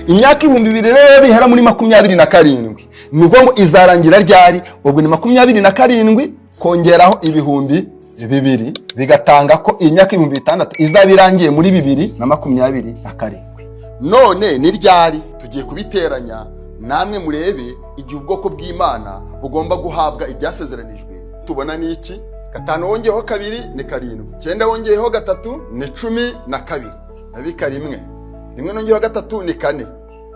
imyaka 2000 rero bihera muri 27 ni ukuvuga ngo izarangira ryari? Ubwo ni 27 kongeraho ibihumbi 2 bigatanga ko imyaka 6000 izaba irangiye muri 2027. None ni ryari tugiye kubiteranya namwe murebe igihe ubwoko bw'Imana bugomba guhabwa ibyasezeranijwe. Tubona ni iki? 5 wongeyeho 2 ni 7, 9 wongeyeho 3 ni 12, nabika rimwe nongeyeho 3 ni 4,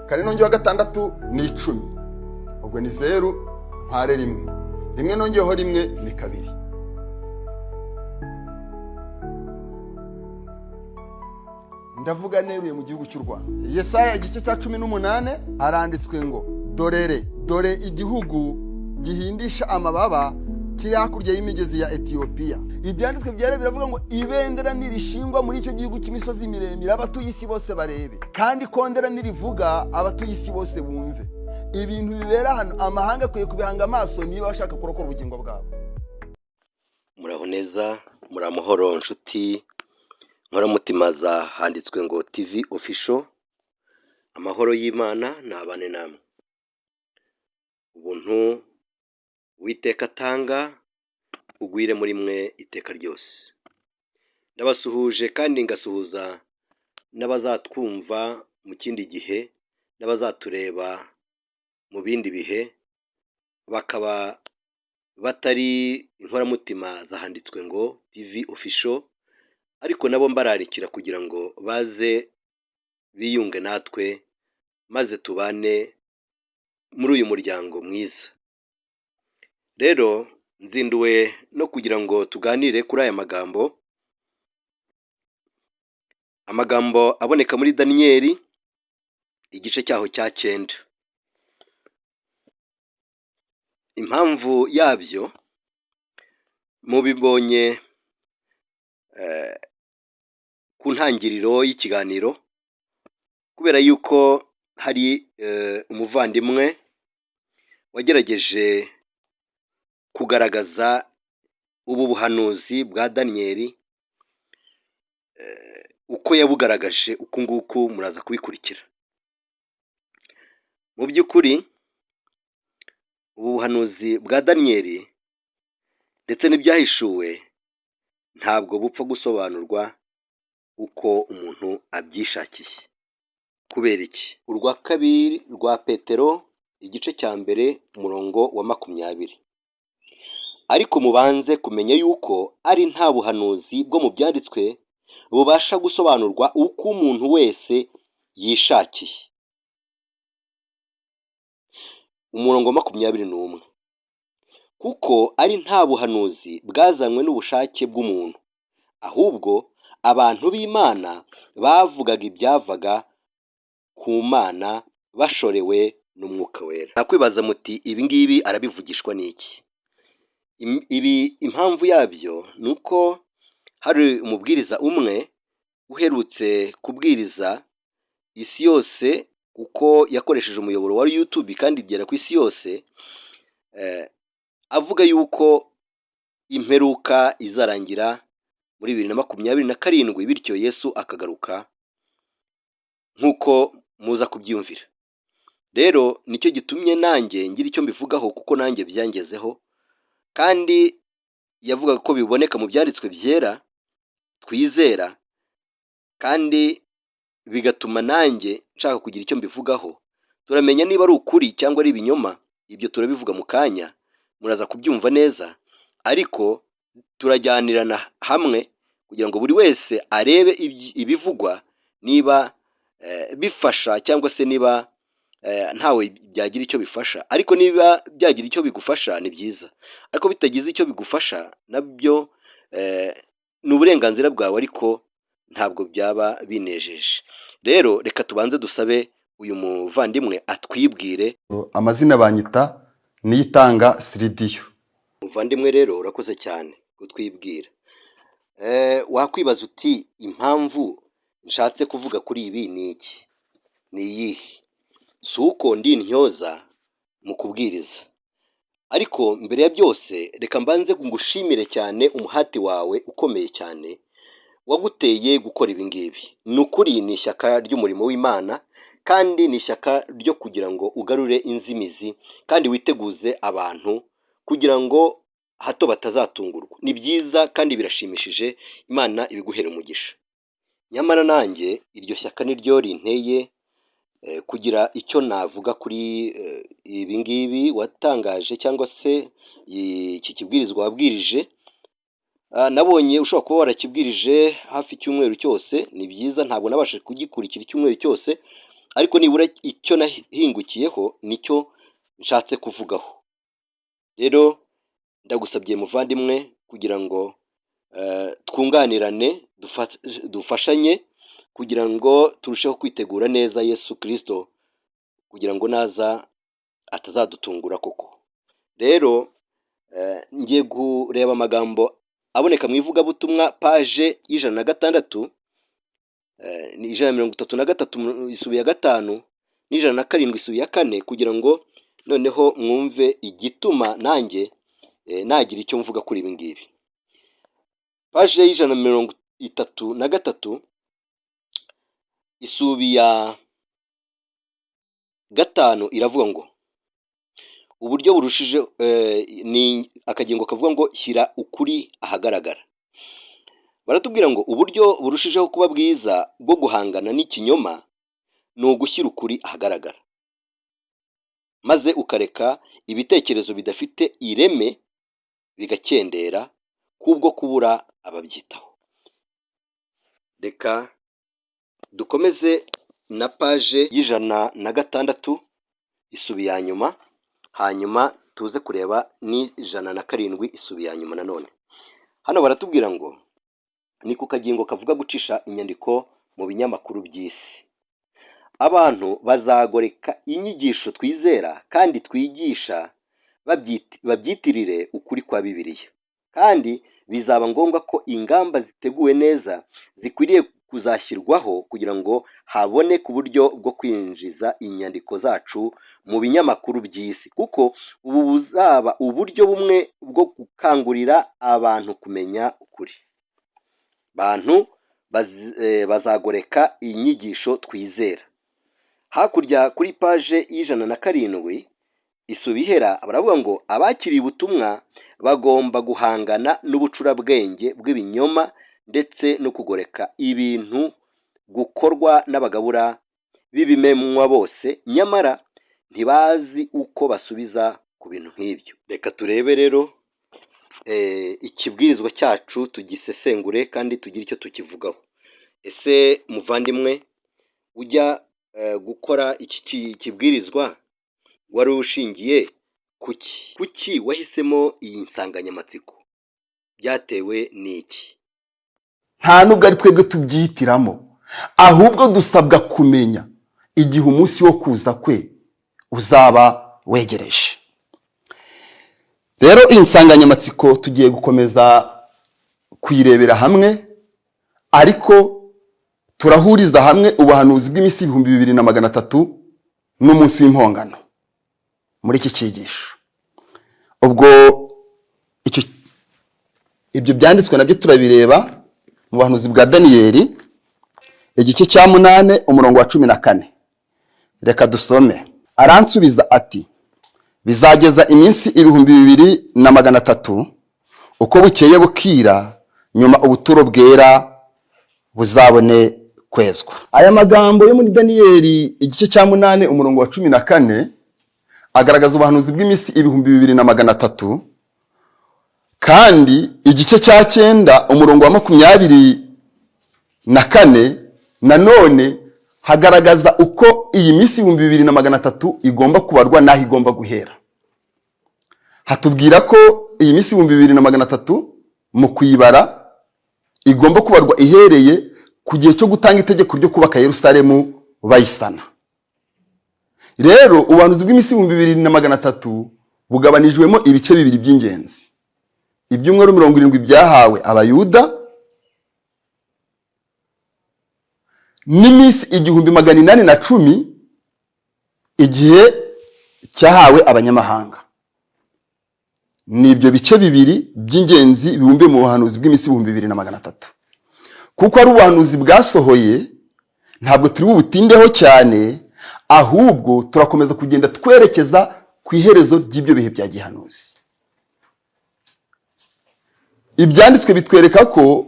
4 nongeyeho 6 ni 10. Ubwo ni 0 mpare rimwe nongeyeho 1 ni 2. Ndavuga neruye mu gihugu cy'u Rwanda. Yesaya igice cya 18 haranditswe ngo dore igihugu gihindisha amababa kiri hakurya y'imigezi ya Ethiopia. Ibyanditswe byera biravuga ngo ibendera nirishingwa muri icyo gihugu cy'imisozi miremire abatuye isi bose barebe, kandi kondera nirivuga abatuye isi bose bumve. Ibintu bibera hano amahanga akwiye kubihanga amaso niba bashaka kurokora ubugingo bwabo. Muraho neza, muri amahoro nshuti Nkoramutima za handitswe ngo TV official. Amahoro y'Imana nabane namwe. Ubuntu Uwiteka atanga ugwire muri mwe iteka ryose. Ndabasuhuje kandi ngasuhuza n'abazatwumva mu kindi gihe n'abazatureba mu bindi bihe bakaba batari Inkoramutima zahanditswe ngo TV official, ariko nabo mbararikira kugira ngo baze biyunge natwe maze tubane muri uyu muryango mwiza. Rero nzinduwe no kugira ngo tuganire kuri aya amagambo aboneka muri Daniyeli igice cyaho cya 9. Impamvu yabyo mubibonye ku ntangiriro y'ikiganiro, kubera yuko hari umuvandimwe wagerageje kugaragaza ubu buhanuzi bwa Daniyeli uko yabugaragaje. Uku nguku muraza kubikurikira. Mu by'ukuri ubu buhanuzi bwa Daniyeli ndetse n'ibyahishuwe ntabwo bupfa gusobanurwa uko umuntu abyishakiye. Kubera iki? Urwa 2 rwa Petero igice cya 1 umurongo wa 20. Ariko mubanze kumenya yuko ari nta buhanuzi bwo mu byanditswe bubasha gusobanurwa uko umuntu wese yishakiye. Umurongo wa 21. Kuko ari nta buhanuzi bwazanywe n'ubushake bw'umuntu, ahubwo abantu b'Imana bavugaga ibyavaga ku Mana bashorewe n'Umwuka Wera. Nakwibaza muti ibi ngibi arabivugishwa n'iki? Ibi impamvu yabyo nuko hari umubwiriza umwe uherutse kubwiriza isi yose, uko yakoresheje umuyoboro wa YouTube kandi igera ku isi yose, avuga yuko imperuka izarangira muri 2027, bityo Yesu akagaruka nk'uko muza kubyumvira. Rero nicyo gitumye nanjye ngira icyo mbivugaho, kuko nanjye byangezeho kandi yavugaga ko biboneka mu byanditswe byera twizera, kandi bigatuma nanjye nshaka kugira icyo mbivugaho. Turamenya niba ari ukuri cyangwa ari ibinyoma, ibyo turabivuga mu kanya, muraza kubyumva neza, ariko turajyanirana hamwe kugira ngo buri wese arebe ibivugwa niba bifasha cyangwa se niba ntawe byagira icyo bifasha. Ariko niba byagira icyo bigufasha ni byiza, ariko bitagize icyo bigufasha nabyo ni uburenganzira bwawe, ariko ntabwo byaba binejeje. Rero reka tubanze dusabe uyu muvandimwe atwibwire. Amazina banyita Niyitanga Siridiyo. Muvandimwe rero urakoze cyane kutwibwira. Wakwibaza uti impamvu nshatse kuvuga kuri ibi ni iki? Ni iyihe? Si uko ndi intyoza mu kubwiriza, ariko mbere ya byose reka mbanze ngushimire cyane umuhati wawe ukomeye cyane waguteye gukora ibi ngibi. Ni ukuri ni ishyaka ry'umurimo w'Imana kandi ni ishyaka ryo kugira ngo ugarure inzimizi kandi witeguze abantu kugira ngo hato batazatungurwa. Ni byiza kandi birashimishije, Imana ibiguhere umugisha. Nyamara nanjye iryo shyaka niryo rinteye kugira icyo navuga kuri ibi ngibi watangaje cyangwa se iki kibwirizwa wabwirije. Nabonye ushobora kuba warakibwirije hafi icyumweru cyose, ni byiza, ntabwo nabashije kugikurikira icyumweru cyose, ariko nibura icyo nahingukiyeho nicyo nshatse kuvugaho. Rero ndagusabye muvandimwe kugira ngo twunganirane, dufashanye kugira ngo turusheho kwitegura neza Yesu Kristo kugira ngo naza atazadutungura koko. Rero ngiye kureba amagambo aboneka mu ivugabutumwa paje y'106, ni 133 isubi ya 5 n'107 isubi ya 4, kugira ngo noneho mwumve igituma nanjye nagira icyo mvuga kuri ibi ngibi. Paje y'133 isubi ya 5 iravuga ngo uburyo burushije, ni akagingo kavuga ngo shyira ukuri ahagaragara. Baratubwira ngo uburyo burushijeho kuba bwiza bwo guhangana n'ikinyoma ni ugushyira ukuri ahagaragara, maze ukareka ibitekerezo bidafite ireme bigakendera kubwo kubura ababyitaho. Reka dukomeze na paje y'106 isubi ya nyuma, hanyuma tuze kureba ni 107 isubi ya nyuma nanone. Hano baratubwira ngo ni ku kagingo kavuga gucisha inyandiko mu binyamakuru by'isi. Abantu bazagoreka inyigisho twizera kandi twigisha babyitirire ukuri kwa Bibiliya, kandi bizaba ngombwa ko ingamba ziteguwe neza zikwiriye kuzashyirwaho kugira ngo habone ku buryo bwo kwinjiza inyandiko zacu mu binyamakuru by'isi, kuko ubu buzaba uburyo bumwe bwo gukangurira abantu kumenya ukuri. Abantu bazagoreka inyigisho twizera. Hakurya kuri paje y'107 isubi ihera baravuga ngo abakiriye ubutumwa bagomba guhangana n'ubucurabwenge bw'ibinyoma ndetse no kugoreka ibintu gukorwa n'abagabura b'ibimemwa bose, nyamara ntibazi uko basubiza ku bintu nk'ibyo. Reka turebe rero ikibwirizwa cyacu tugisesengure kandi tugire icyo tukivugaho. Ese muvandimwe, ujya gukora iki kibwirizwa wari ushingiye kuki wahisemo iyi nsanganyamatsiko? Byatewe n'iki? Nta nubwo ari twebwe tubyihitiramo, ahubwo dusabwa kumenya igihe umunsi wo kuza kwe uzaba wegereje. Rero iyi nsanganyamatsiko tugiye gukomeza kuyirebera hamwe, ariko turahuriza hamwe ubuhanuzi bw'iminsi 2300 n'umunsi w'impongano muri iki cyigisho. Ubwo ibyo byanditswe nabyo turabireba mu buhanuzi bwa Daniyeli igice cya 8 umurongo wa 14. Reka dusome. Aransubiza ati, bizageza iminsi 2300 uko bukeye bukira, nyuma ubuturo bwera buzabone kwezwa. Aya magambo yo muri Daniyeli igice cya 8 umurongo wa 14 agaragaza ubuhanuzi bw'iminsi 2300, kandi igice cya 9 umurongo wa 24 nanone hagaragaza uko iyi minsi 2300 igomba kubarwa naho igomba guhera. Hatubwira ko iyi minsi 2300 mu kuyibara igomba kubarwa ihereye ku gihe cyo gutanga itegeko ryo kubaka Yerusalemu bayisana. Rero ubuhanuzi bw'iminsi 2300 bugabanijwemo ibice bibiri by'ingenzi. Ibyumweru 70 byahawe abayuda n'iminsi 1810 igihe cyahawe abanyamahanga. Nibyo bice bibiri by'ingenzi bibumbe mu buhanuzi bw'iminsi 2300. Kuko ari ubuhanuzi bwasohoye, ntabwo turi bubutindeho cyane, ahubwo turakomeza kugenda twerekeza ku iherezo ry'ibyo bihe bya gihanuzi. Ibyanditswe bitwereka ko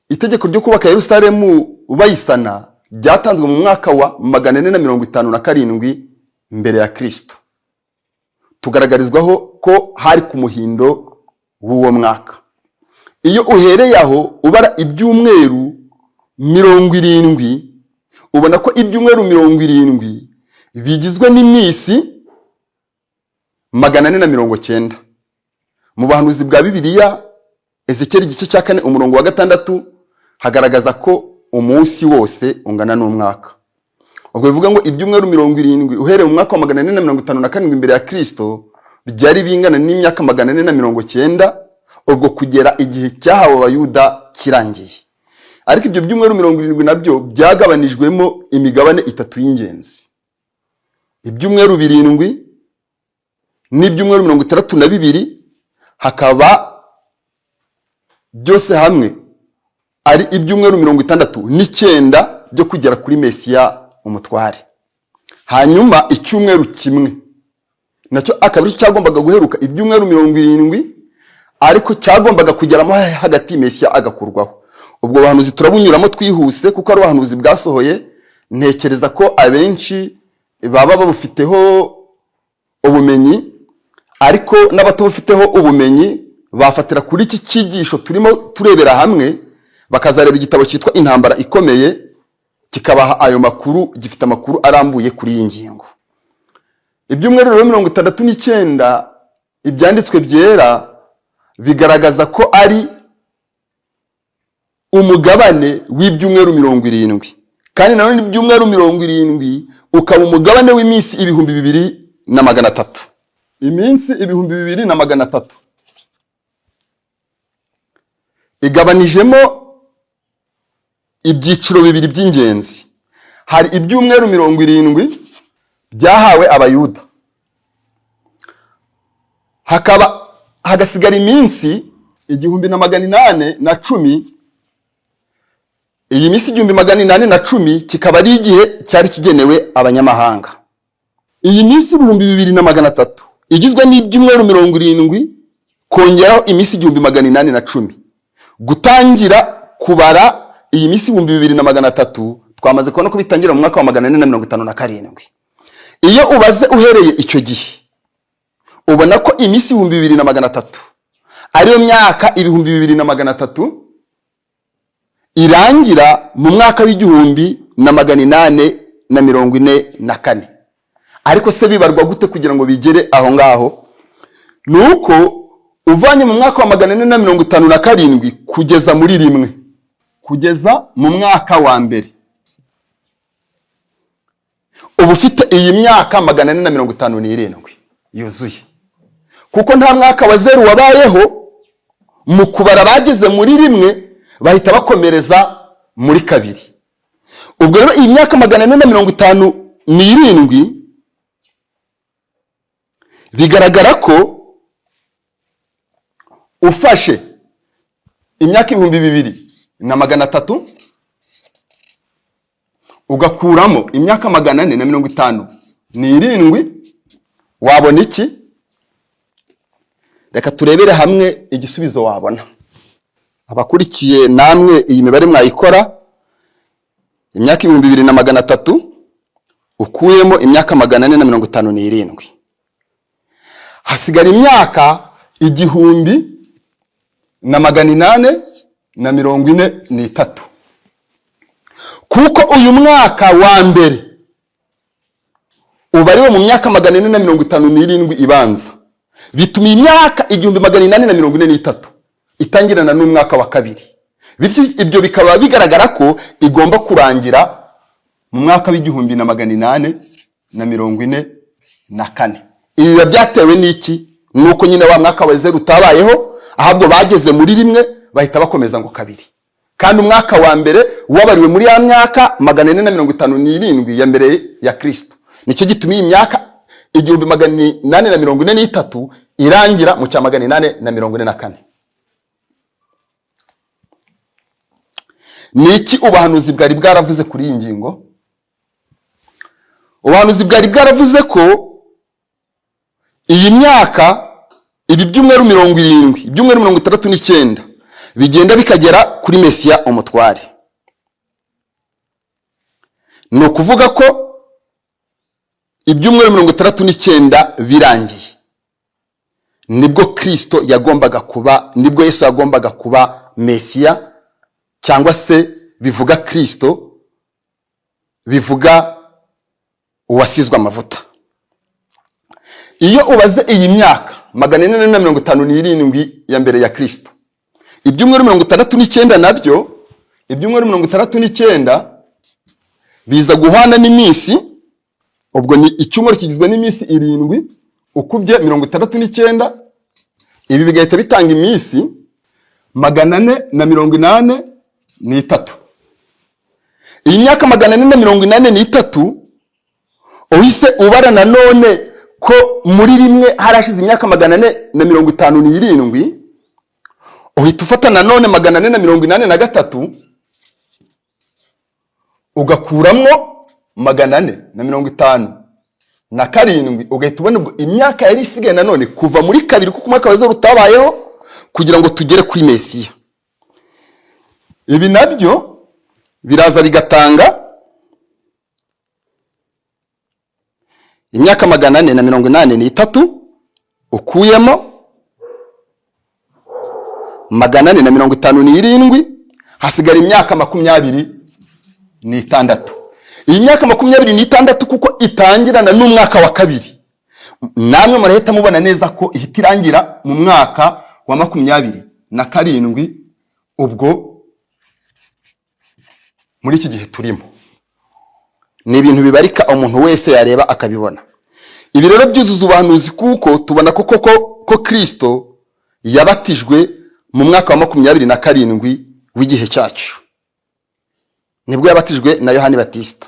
itegeko ryo kubaka Yerusalemu bayisana ryatanzwe mu mwaka wa 457 mbere ya Kristo. Tugaragarizwaho ko hari ku muhindo w'uwo mwaka. Iyo uhereye aho ubara ibyumweru 70, ubona ko ibyumweru 70 bigizwe n'iminsi 490. Mu bahanuzi bwa Bibiliya Ezekiel igice cya 4 umurongo wa 6 hagaragaza ko umunsi wose ungana n'umwaka. Ubwo bivuga ngo ibyumweru 70 uhereye mu mwaka wa 457 imbere ya Kristo byari bingana n'imyaka 490, ubwo kugera igihe cyahawe Abayuda kirangiye. Ariko ibyo byumweru 70 nabyo byagabanijwemo imigabane 3 y'ingenzi. Ibyumweru 7 n'ibyumweru 62 hakaba byose hamwe ari ibyumweru 69 byo kugera kuri Mesiya umutware. Hanyuma icyumweru kimwe nacyo akaba cyagombaga guheruka ibyumweru 70, ariko cyagombaga kugeramo hagati Mesiya agakurwaho. Ubwo bahanuzi turabunyuramo twihuse kuko ari abahanuzi bwasohoye. Ntekereza ko abenshi baba babufiteho ubumenyi, ariko n'abatubufiteho ubumenyi bafatira kuri iki cyigisho turimo turebera hamwe, bakazareba igitabo cyitwa Intambara Ikomeye, kikabaha ayo makuru, gifite amakuru arambuye kuri iyi ngingo. Ibyumweru 69 ibyanditswe byera bigaragaza ko ari umugabane w'ibyumweru 70, kandi nanone ibyumweru 70 ukaba umugabane w'iminsi 2300. Iminsi 2300 igabanijemo ibyiciro bibiri by'ingenzi. Hari ibyumweru 70 byahawe Abayuda, hagasigara iminsi 1810. Iyi minsi 1810 kikaba ari igihe cyari kigenewe abanyamahanga. Iyi minsi 2300 igizwe n'ibyumweru 70 kongeraho iminsi 1810. Gutangira kubara iyi minsi 2300 twamaze kubona ko bitangira mu mwaka wa 457. Iyo ubaze uhereye icyo gihe ubona ko iminsi 2300 ariyo myaka 2300 irangira mu mwaka w'1844. Ariko se bibarwa gute kugira ngo bigere aho ngaho? Nuko uvanye mu mwaka wa 457 kugeza muri rimwe, kugeza mu mwaka wa mbere, ubu ufite iyi myaka 457 yuzuye. Kuko nta mwaka wa 0 wabayeho, mu kubara bageze muri rimwe bahita bakomereza muri kabiri. Ubwo rero iyi myaka 457 bigaragara ko ufashe imyaka 2300 ugakuramo imyaka 457 wabona iki? Reka turebere hamwe igisubizo wabona. Abakurikiye namwe iyi mibare mwayikora. Imyaka 2300 ukuyemo imyaka 457 hasigara imyaka 1843. Kuko uyu mwaka wa mbere ubariwe mu myaka 457 ibanza, bituma imyaka 1843 itangirana n'umwaka wa kabiri. Bityo ibyo bikaba bigaragara ko igomba kurangira mu mwaka w'1844. Ibi byatewe n'iki? Nuko nyine wa mwaka wa 0 utabayeho, ahubwo bageze muri rimwe bahita bakomeza ngo kabiri. Kandi umwaka wa mbere wabariwe muri ya myaka 457 ya mbere ya Kristo. Nicyo gituma iyi myaka 1843 irangira mu cya 844. Niki ubuhanuzi bwari bwaravuze kuri iyi ngingo? ubuhanuzi bwari bwaravuze ko iyi myaka, ibi byumweru 70, ibyumweru 69 bigenda bikagera kuri Mesiya umutware. Ni ukuvuga ko ibyumweru 69 birangiye, nibwo Kristo yagombaga kuba, nibwo Yesu yagombaga kuba Mesiya, cyangwa se bivuga Kristo, bivuga uwasizwe amavuta. Iyo ubaze iyi myaka 457 ya mbere ya Kristo, ibyumweru 69 nabyo, ibyumweru 69 biza guhana n'iminsi, ubwo ni icyumweru kigizwe n'iminsi 7 ukubye 69, ibi bigahita bitanga iminsi 483. Iyi myaka 483 uhise ubara nanone ko muri rimwe harashize imyaka 457, uhita ufata nanone 483 ugakuramwo 457, ugahita ubona imyaka yari isigaye nanone kuva muri kabiri kuko umwaka wazo rutabayeho kugira ngo tugere kuri Mesiya. Ibi nabyo biraza bigatanga imyaka 483 ukuyemo 457, hasigara imyaka 26. Iyi myaka 26 kuko itangirana n'umwaka wa kabiri, namwe murahita mubona neza ko ihita irangira mu mwaka wa 27, ubwo muri iki gihe turimo. Ni ibintu bibarika umuntu wese yareba akabibona. Ibi rero byuzuza ubuhanuzi kuko tubona ko Kristo yabatijwe mu mwaka wa 27 w'igihe cyacu. Nibwo yabatijwe na Yohani Batista,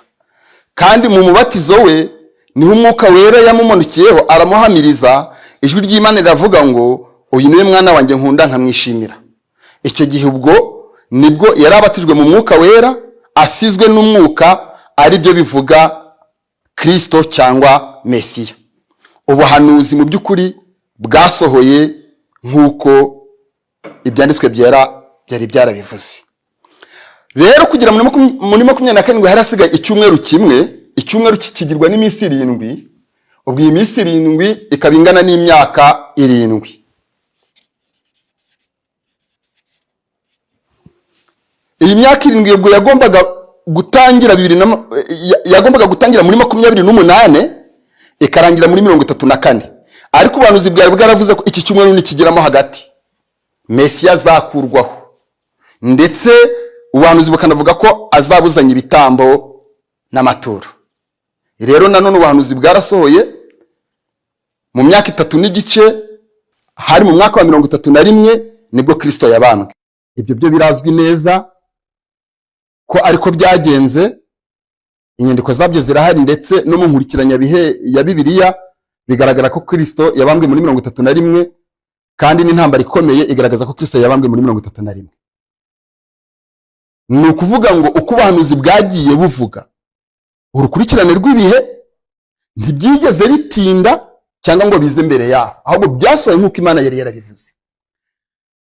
kandi mu mubatizo we niho umwuka wera yamumanukiyeho aramuhamiriza, ijwi ry'Imana riravuga ngo uyu niwe mwana wanjye nkunda nkamwishimira. Icyo gihe ubwo nibwo yarabatijwe mu mwuka wera, asizwe n'umwuka, ari byo bivuga Kristo cyangwa Mesiya. Ubuhanuzi mu by'ukuri bwasohoye nk'uko ibyanditswe byera byari byarabivuze. Rero kugira muri 27 harasigaye icyumweru kimwe, icyumweru kigirwa n'iminsi 7, ubwo iyi minsi 7 ikaba ingana n'imyaka 7. Iyi myaka 7 ubwo yagombaga gutangira muri 28 ikarangira muri 34, ariko ubuhanuzi bwari bwaravuze ko iki cyumweru nikigiramo hagati Mesiya azakurwaho, ndetse ubuhanuzi bukanavuga ko azabuzanya ibitambo n'amaturo. Rero nanone ubuhanuzi bwarasohoye mu myaka 3 n'igice, hari mu mwaka wa 31 nibwo Kristo yabambwe. Ibyo byo birazwi neza ko ariko byagenze, inyandiko zabyo zirahari, ndetse no mu nkurikiranya bihe ya Bibiliya bigaragara ko Kristo yabambwe muri 31, kandi n'intambara ikomeye igaragaza ko Kristo yabambwe muri 31. Ni ukuvuga ngo uko ubuhanuzi bwagiye buvuga, urukurikirane rw'ibihe ntibyigeze bitinda cyangwa ngo bize mbere yaho, ahubwo byasohoye nk'uko Imana yari yarabivuze.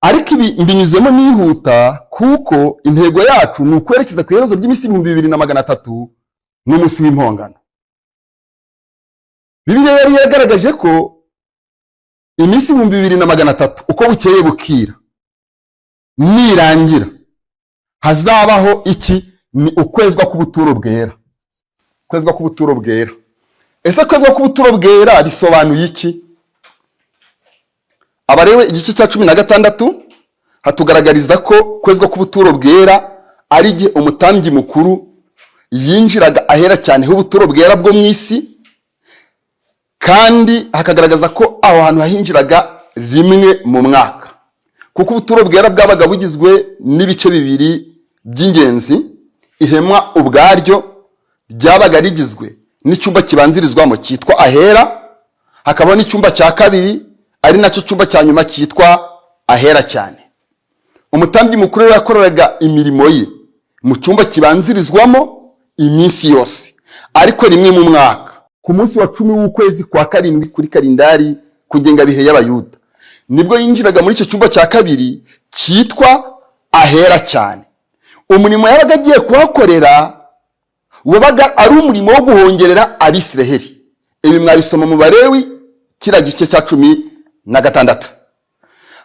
Ariko ibi mbinyuzemo nihuta kuko intego yacu ni ukwerekeza ku iherezo ry'iminsi 2300 n'umunsi w'impongano. Bibiliya yari yagaragaje ko iminsi 2300 uko bukeye bukira nirangira hazabaho iki? Ni ukwezwa k'ubuturo bwera. Kwezwa k'ubuturo bwera. Ese kwezwa k'ubuturo bwera bisobanuye iki? Abarewe igice cya 16 hatugaragariza ko kwezwa k'ubuturo bwera ari igihe umutambyi mukuru yinjiraga ahera cyane h'ubuturo bwera bwo mu isi, kandi hakagaragaza ko aho hantu hahinjiraga rimwe mu mwaka, kuko ubuturo bwera bwabaga bugizwe n'ibice 2 by'ingenzi. Ihema ubwaryo ryabaga rigizwe n'icyumba kibanzirizwamo cyitwa ahera, hakaba n'icyumba cya kabiri ari nacyo cyumba cya nyuma cyitwa ahera cyane. Umutambyi mukuru yakoraga imirimo ye mu cyumba kibanzirizwamo iminsi yose, ariko rimwe mu mwaka ku munsi wa 10 w'ukwezi kwa karindwi kuri kalendari kugengabihe y'abayuda nibwo yinjiraga muri icyo cyumba cya kabiri cyitwa ahera cyane. Umurimo yabaga agiye kuhakorera wabaga ari umurimo wo guhongerera Abisiraheli. Ibi mwabisoma mu Balewi kira gice cya 16.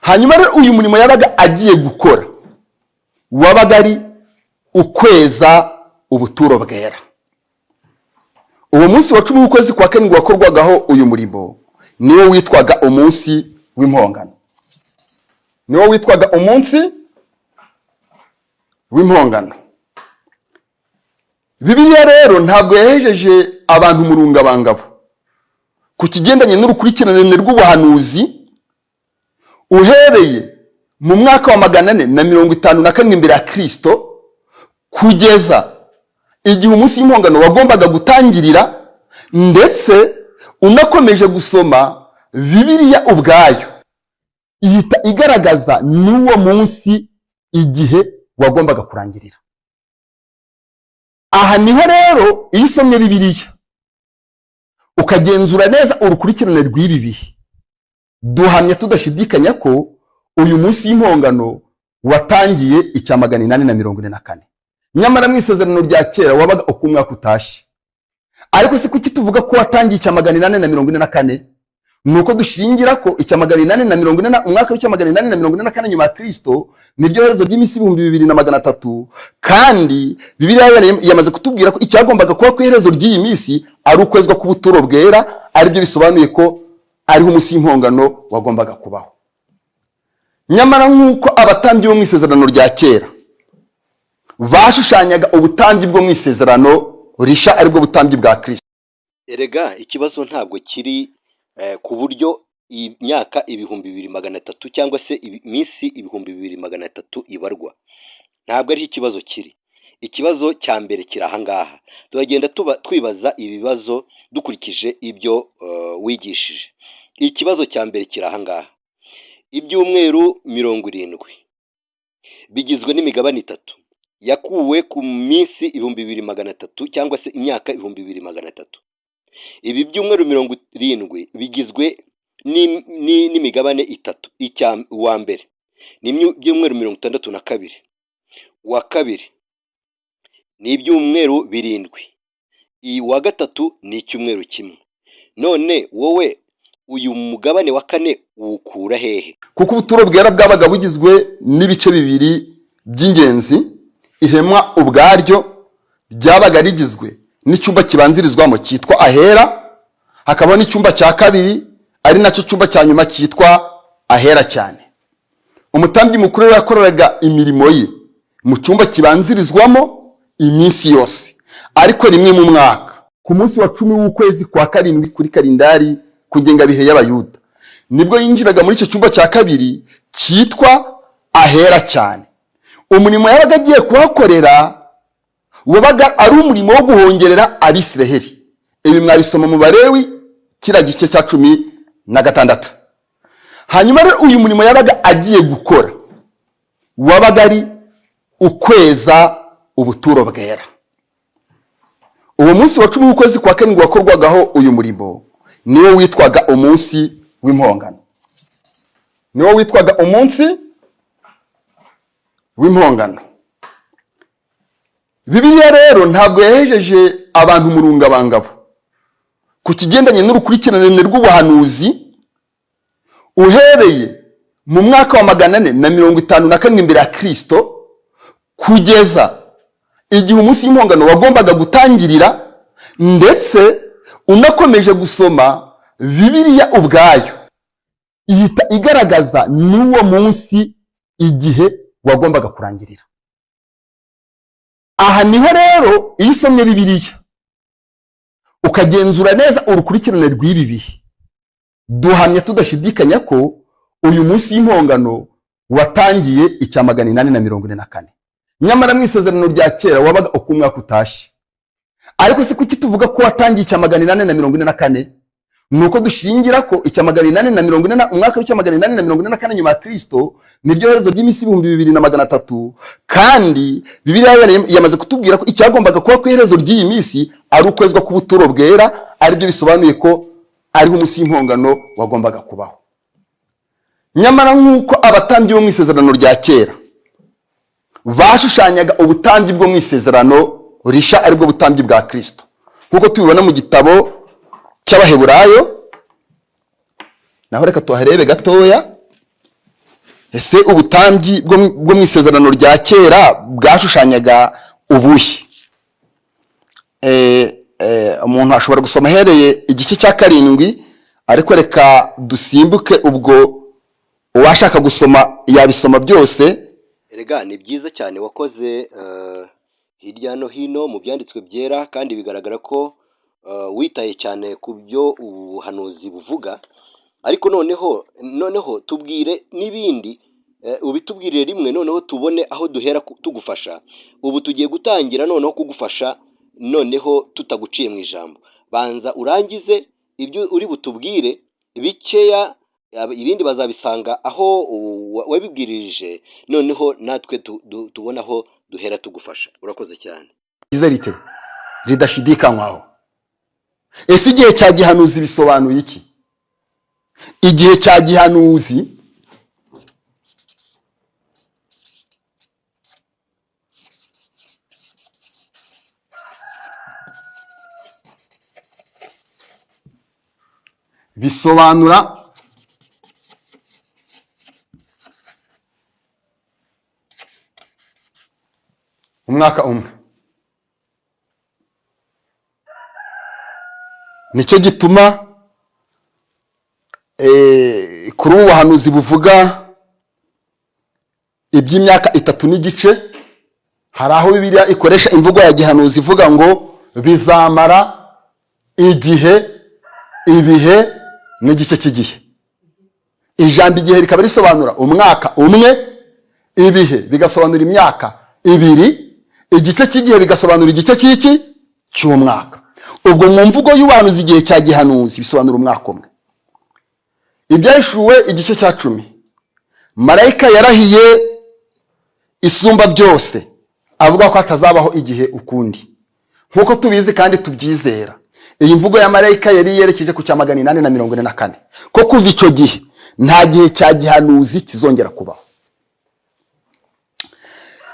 Hanyuma rero uyu murimo yabaga agiye gukora wabaga ari ukweza ubuturo bwera. Uwo munsi wa 10 w'ukwezi kwa karindwi wakorwagaho uyu murimo niwo witwaga umunsi w'impongano. Niwo witwaga umunsi w'impongano. Bibiliya rero ntabwo yahejeje abantu umurungabangabo ku kigendanye n'urukurikirane rw'ubuhanuzi uhereye mu mwaka wa 451 imbere ya Kristo kugeza igihe umunsi w'impongano wagombaga gutangirira, ndetse unakomeje gusoma Bibiliya ubwayo ihita igaragaza n'uwo munsi igihe wagombaga kurangirira. Aha niho rero iyo usomye Bibiliya ukagenzura neza urukurikirane rw'ibi bihe, duhamya tudashidikanya ko uyu munsi w'impongano watangiye icya 844. Nyamara mu isezerano rya kera wabaga uko umwaka utashye. Ariko se kuki tuvuga ko watangiye icya 844? Nuko dushingira ko icya 844 umwaka w'icya 844 nyuma ya Kristo niryo herezo ry'imisi 2300, kandi Bibiliya yamaze kutubwira ko icyagombaga kuba ku iherezo ry'iyi misi ari ukwezwa k'ubuturo bwera, ari byo bisobanuye ko ariho umunsi w'impongano wagombaga kubaho. Nyamara nk'uko abatambyi bo mu isezerano rya kera bashushanyaga ubutambyi bwo mu isezerano risha aribwo butambyi bwa Kristo. Erega ikibazo ntabwo kiri ku buryo imyaka 2300 cyangwa se iminsi 2300 ibarwa. Ntabwo ari ikibazo kiri. Ikibazo cya mbere kiri aha ngaha. Turagenda twibaza ibibazo dukurikije ibyo wigishije. Ikibazo cya mbere kiri aha ngaha. Ibyumweru 70 bigizwe n'imigabane 3 yakuwe ku minsi 2300 cyangwa se imyaka 2300. Ibi byumweru 70 bigizwe n'imigabane 3. Uwa mbere ni ibyumweru 62, uwa kabiri ni ibyumweru 7, uwa gatatu ni icyumweru kimwe. None wowe uyu mugabane wa 4 ukura hehe? Kuko ubuturo bwera bwabaga bugizwe n'ibice bibiri by'ingenzi. Ihema ubwaryo ryabaga rigizwe n'icyumba kibanzirizwamo cyitwa ahera, hakaba n'icyumba cya kabiri ari nacyo cyumba cya nyuma cyitwa ahera cyane. Umutambyi mukuru yakoraga imirimo ye mu cyumba kibanzirizwamo iminsi yose, ariko rimwe mu mwaka ku munsi wa 10 w'ukwezi kwa karindwi kuri kalendari kugengabihe y'abayuda nibwo yinjiraga muri icyo cyumba cya kabiri cyitwa ahera cyane. Umurimo yabaga agiye kuhakorera wabaga ari umurimo wo guhongerera Abisiraheli. Ibi mwabisoma mu Balewi kira gice cya 16. Hanyuma rero uyu murimo yabaga agiye gukora wabaga ari ukweza ubuturo bwera. Uwo munsi wa 10 w'ukwezi kwa karindwi wakorwagaho uyu murimo niwo witwaga umunsi w'impongano. Niwo witwaga umunsi w'impongano. Bibiliya rero ntabwo yahejeje abantu umurungabangabo ku kigendanye n'urukurikirane rw'ubuhanuzi uhereye mu mwaka wa 451 imbere ya Kristo kugeza igihe umunsi w'impongano wagombaga gutangirira, ndetse unakomeje gusoma Bibiliya ubwayo ihita igaragaza n'uwo munsi igihe wagombaga kurangirira. Aha niho rero iyo usomye Bibiliya ukagenzura neza urukurikirane rw'ibi bihe, duhamya tudashidikanya ko uyu munsi w'impongano watangiye icya 844. Nyamara mu isezerano rya kera wabaga uko umwaka utashye. Ariko se kuki tuvuga ko watangiye icya 844? Nuko dushingira ko icya 844 umwaka w'icya 844 nyuma ya Kristo niryo herezo ry'imisi 2300, kandi Bibiliya yamaze kutubwira ko icyagombaga kuba ku iherezo ry'iyi misi ari ukwezwa k'ubuturo bwera, aribyo bisobanuye ko ariho umunsi w'impongano wagombaga kubaho. Nyamara nk'uko abatambyi bo mu isezerano rya kera bashushanyaga ubutambyi bwo mu isezerano risha, aribwo butambyi bwa Kristo, nk'uko tubibona mu gitabo cy'Abaheburayo. Naho reka tuharebe gatoya. Ese ubutambyi bwo mu isezerano rya kera bwashushanyaga ubuhe? Umuntu ashobora gusoma ahereye igice cya 7, ariko reka dusimbuke, ubwo uwashaka gusoma yabisoma byose. Erega ni byiza cyane wakoze hirya no hino mu byanditswe byera, kandi bigaragara ko witaye cyane ku byo ubuhanuzi buvuga. Ariko noneho tubwire n'ibindi, ubitubwirire rimwe, noneho tubone aho duhera tugufasha. Ubu tugiye gutangira noneho kugufasha, noneho tutaguciye mu ijambo. Banza urangize ibyo uri butubwire bikeya, ibindi bazabisanga aho wabibwirije, noneho natwe tubona aho duhera tugufasha. Urakoze cyane. Izerite ridashidikanywaho. Ese igihe cya gihanuzi bisobanuye iki? Igihe cya gihanuzi bisobanura umwaka umwe. Nicyo gituma kuri ubu buhanuzi buvuga iby'imyaka 3 n'igice, hari aho Bibiliya ikoresha imvugo ya gihanuzi ivuga ngo bizamara igihe, ibihe n'igice cy'igihe. Ijambo igihe rikaba risobanura umwaka umwe, ibihe bigasobanura imyaka 2, igice cy'igihe bigasobanura igice cy'iki cy'umwaka. Ubwo mu mvugo y'ubuhanuzi igihe cya gihanuzi bisobanura umwaka umwe. Ibyahishuwe igice cya 10, marayika yarahiye isumba byose avuga ko hatazabaho igihe ukundi, nk'uko tubizi kandi tubyizera. Iyi mvugo ya marayika yari yerekeje ku cya 844, ko kuva icyo gihe nta gihe cya gihanuzi kizongera kubaho.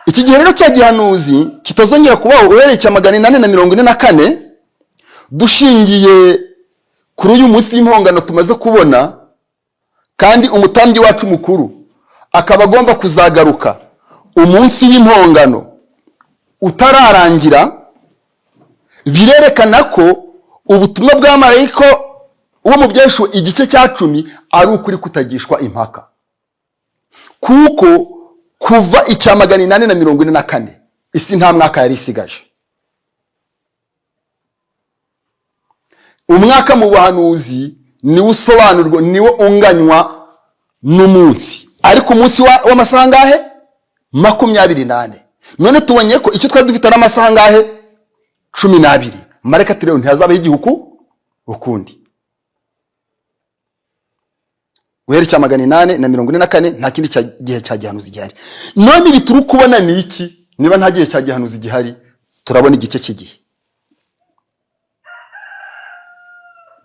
Iki gihe rero cya gihanuzi kitazongera kubaho uhereye cya 844, dushingiye kuri uyu munsi w'impongano tumaze kubona, kandi umutambyi wacu mukuru akaba agomba kuzagaruka umunsi w'impongano utararangira. Birerekana ko ubutumwa bwa marayika wo mu Byahishuwe igice cya 10 ari ukuri kutagishwa impaka, kuko kuva icya 844 isi nta mwaka yari isigaje. Umwaka mu buhanuzi niwo usobanurwa, niwo unganywa n'umunsi, ariko umunsi w'amasaha angahe? 28. None tubonye ko icyo twari dufite n'amasaha angahe? 12. Marayika ati rero ntihazabaho igihugu ukundi. Guhera cya 844 nta kindi gihe cya gihanuzi gihari. None ibi turi kubona ni iki? Niba nta gihe cya gihanuzi gihari, turabona igice cy'igihe.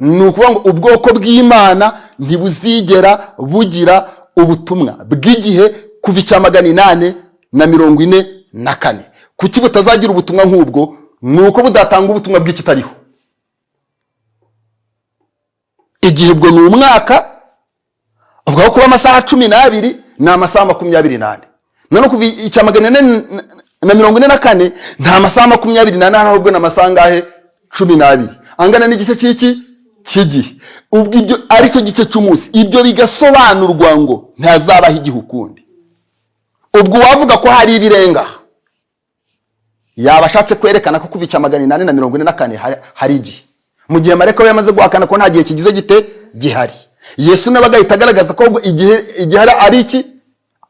Ni ukuvuga ngo ubwoko bw'Imana ntibuzigera bugira ubutumwa bw'igihe kuva icya 844. Kuki butazagira ubutumwa nk'ubwo? Ni uko budatanga ubutumwa bw'ikitariho. Igihe bwo ni umwaka, ubwo kuba amasaha 12 ni amasaha 28. None kuva icya 844 nta masaha 28, ahubwo ni amasaha angahe? 12, angana n'igice cy'iki cy'igihe. Ubwo ibyo ari cyo gice cy'umunsi, ibyo bigasobanurwa ngo ntazabaho igihe ukundi. Ubwo wavuga ko hari ibirenga, yabashatse kwerekana ko kuva icya 844 hari igihe, mu gihe marayika we yamaze guhakana ko nta gihe kigize gite gihari. Yesu nabaga itagaragaza ko ubwo igihe ari iki,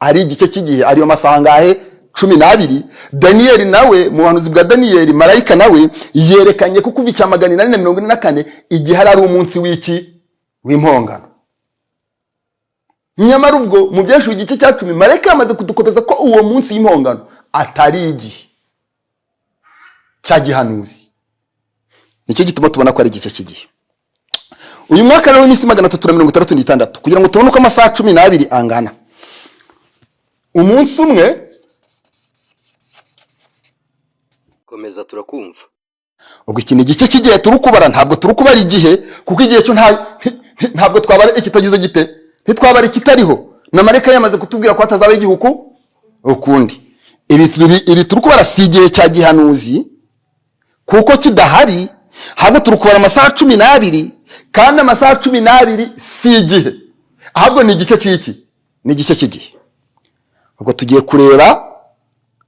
ari igice cy'igihe, ariyo masaha angahe? 12. Daniyeli nawe mu buhanuzi bwa Daniyeli, marayika nawe yerekanye ko kuva icya 844 igihe ari umunsi w'iki w'impongano. Nyamara ubwo mu Byahishuwe igice cya 10 marayika yamaze kudukopeza ko uwo munsi w'impongano atari igihe cya gihanuzi. nicyo gituma tubona ko ari igice cy'igihe. Uyu mwaka rero w'iminsi 366 kugira ngo tubone uko amasaha 12 angana. Umunsi umwe, komeza turakumva. ubwo iki ni igice cy'igihe turi kubara, ntabwo turi kubara igihe, kuko igihe cyo ntabwo twabara ikitagize gite, ntitwabara ikitariho. Na mareka yamaze kutubwira ko hatazaba igihugu ukundi. Ibi turi kubara si igihe cya gihanuzi, kuko kidahari. Ahubwo turi kubara amasaha 12, kandi amasaha 12 si igihe, ahubwo ni igice cy'iki, ni igice cy'igihe. Ubwo tugiye kureba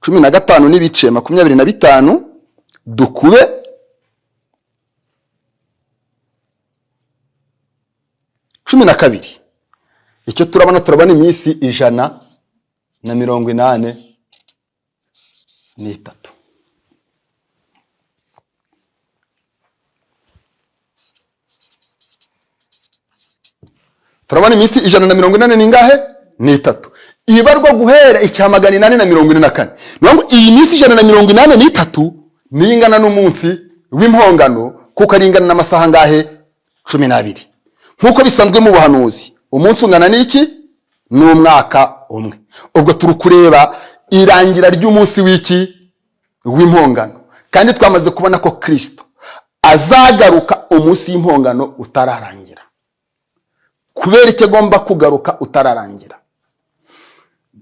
15 n'ibice 25 dukube 12. Icyo turabona iminsi 183. Turabona iminsi 180 ningahe? Ni 3. Ibarwa guhera icya 844. Nubwo iyi minsi 183 ni ingana n'umunsi w'impongano, kuko ari ingana n'amasaha ngahe 12. Nkuko bisanzwe mu buhanuzi, umunsi ungana n'iki? N'umwaka umwe. Ubwo turi kureba irangira ry'umunsi w'iki? W'impongano. Kandi twamaze kubona ko Kristo azagaruka umunsi w'impongano utararangira. Kubera icyo agomba kugaruka utararangira,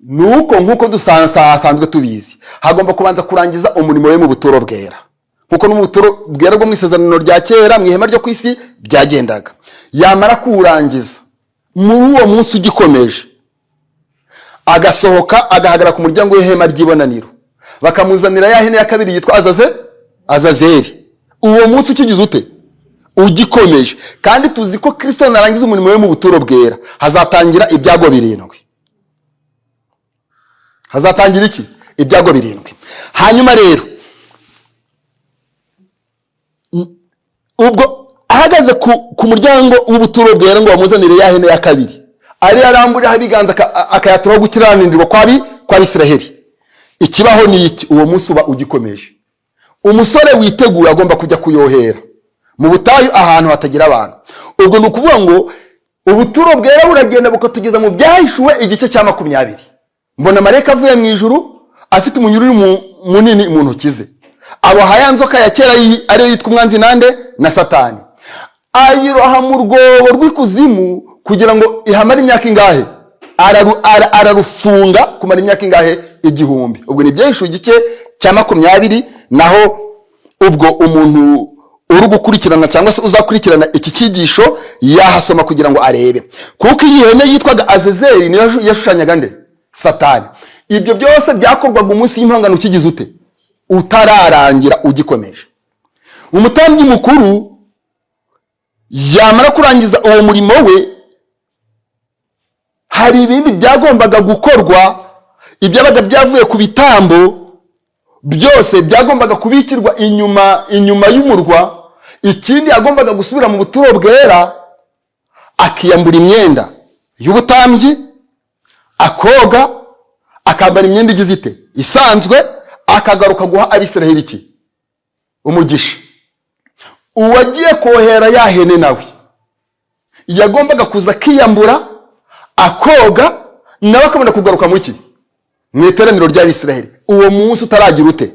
nuko nkuko dusanzwe tubizi, hagomba kubanza kurangiza umurimo we mu buturo bwera, nkuko no mu buturo bwera bwo mu isezerano rya kera mu ihema ryo ku isi byagendaga. Yamara kuwurangiza, muri uwo munsi ugikomeje, agasohoka agahagarara ku muryango w'ihema ry'ibonaniro, bakamuzanira ya hene ya kabiri yitwa Azazeli. Uwo munsi ukigize ute? Ugikomeje. Kandi tuzi ko Kristo narangiza umurimo we mu buturo bwera, hazatangira ibyago 7. Hazatangira iki? Ibyago 7. Hanyuma rero, ubwo ahagaze ku muryango w'ubuturo bwera ngo bamuzanire ya hene ya kabiri, ari aramburiho ibiganza akayaturaho gukiranirwa kwa Isiraheli. Ikibaho ni iki? Uwo munsi uba ugikomeje. Umusore witegura agomba kujya kuyohera mu butayu ahantu hatagira abantu. Ubwo ni ukuvuga ngo ubuturo bwera buragenda bukatugeza mu byahishuwe igice cya 20. Mbona marayika avuye mu ijuru afite umunyururu munini mu ntoki ze, abaha ya nzoka ya kera ariyo yitwa umwanzi nande na Satani, ayiroha mu rwobo rw'ikuzimu kugira ngo ihamare imyaka ingahe? Ararufunga kumara imyaka ingahe? 1000. Ubwo ni byahishuwe igice cya 20. Naho ubwo umuntu uri gukurikirana cyangwa se uzakurikirana iki cyigisho yahasoma kugira ngo arebe, kuko iyi hene yitwaga Azazeli niyo yashushanyaga nde? Satani. Ibyo byose byakorwaga umunsi w'impongano ukigize ute? Utararangira, ugikomeje. Umutambyi mukuru yamara kurangiza uwo murimo we, hari ibindi byagombaga gukorwa, ibyabaga byavuye ku bitambo byose byagombaga kubikirwa inyuma y'umurwa. Ikindi agombaga gusubira mu buturo bwera, akiyambura imyenda y'ubutambyi, akoga, akambara imyenda igize ite? Isanzwe, akagaruka guha Abisiraheli iki? Umugisha. Uwagiye kohera ya hene nawe yagombaga kuza akiyambura, akoga, nawe akabona kugaruka mu ki? Mu iteraniro ry'Abisiraheli. Uwo munsi utaragira ute?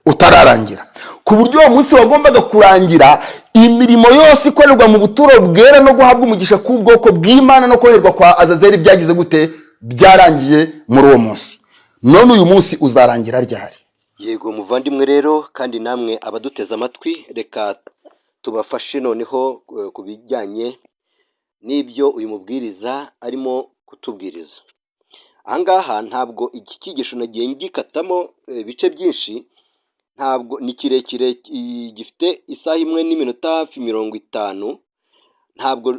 Utararangira. Ku buryo uwo munsi wagombaga kurangira, imirimo yose ikorerwa mu buturo bwera no guhabwa umugisha k'ubwoko bw'Imana no koherwa kwa Azazeli byagize gute? Byarangiye muri uwo munsi. None uyu munsi uzarangira ryari? Yego muvandimwe rero, kandi namwe abaduteze amatwi, reka tubafashe noneho ku bijyanye n'ibyo uyu mubwiriza arimo kutubwiriza. Ahangaha ntabwo iki cyigisho nagiye ngikatamo ibice byinshi, ntabwo ni kirekire, gifite isaha 1 n'iminota hafi 50. Ntabwo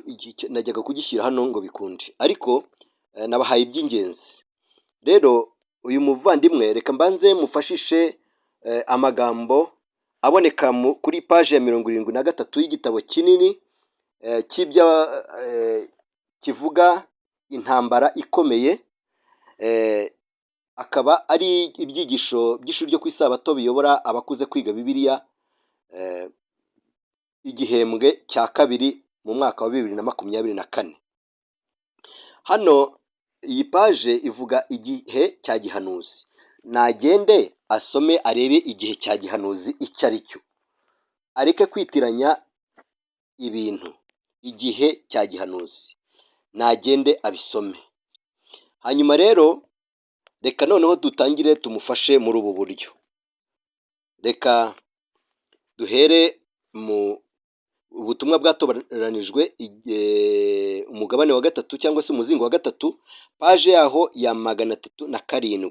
najyaga kugishyira hano ngo bikunde, ariko nabahaye iby'ingenzi. Rero uyu muvandimwe reka mbanze mufashishe amagambo aboneka kuri page ya 73 y'igitabo kinini cy'ibya kivuga intambara ikomeye. Akaba ari ibyigisho by'ishuri ryo ku isabato biyobora abakuze kwiga Bibiliya igihembwe cya kabiri mu mwaka wa 2024. Hano iyi paje ivuga igihe cya gihanuzi. Nagende asome arebe igihe cya gihanuzi icyo ari cyo, areke kwitiranya ibintu. Igihe cya gihanuzi nagende abisome. Hanyuma rero reka noneho dutangire tumufashe muri ubu buryo. Reka duhere mu ubutumwa bwatoranijwe umugabane wa gatatu cyangwa se umuzingo wa gatatu, paje yaho ya 307,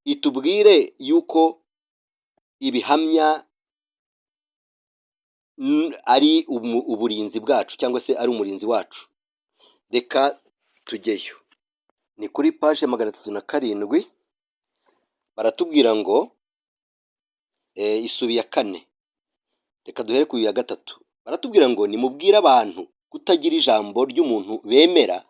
itubwire yuko ibihamya ari uburinzi bwacu cyangwa se ari umurinzi wacu. Reka tujyeyo. Ni kuri paje 307 baratubwira ngo isubi ya 4. Reka duhere ku ya gatatu. Baratubwira ngo nimubwire abantu kutagira ijambo ry'umuntu bemera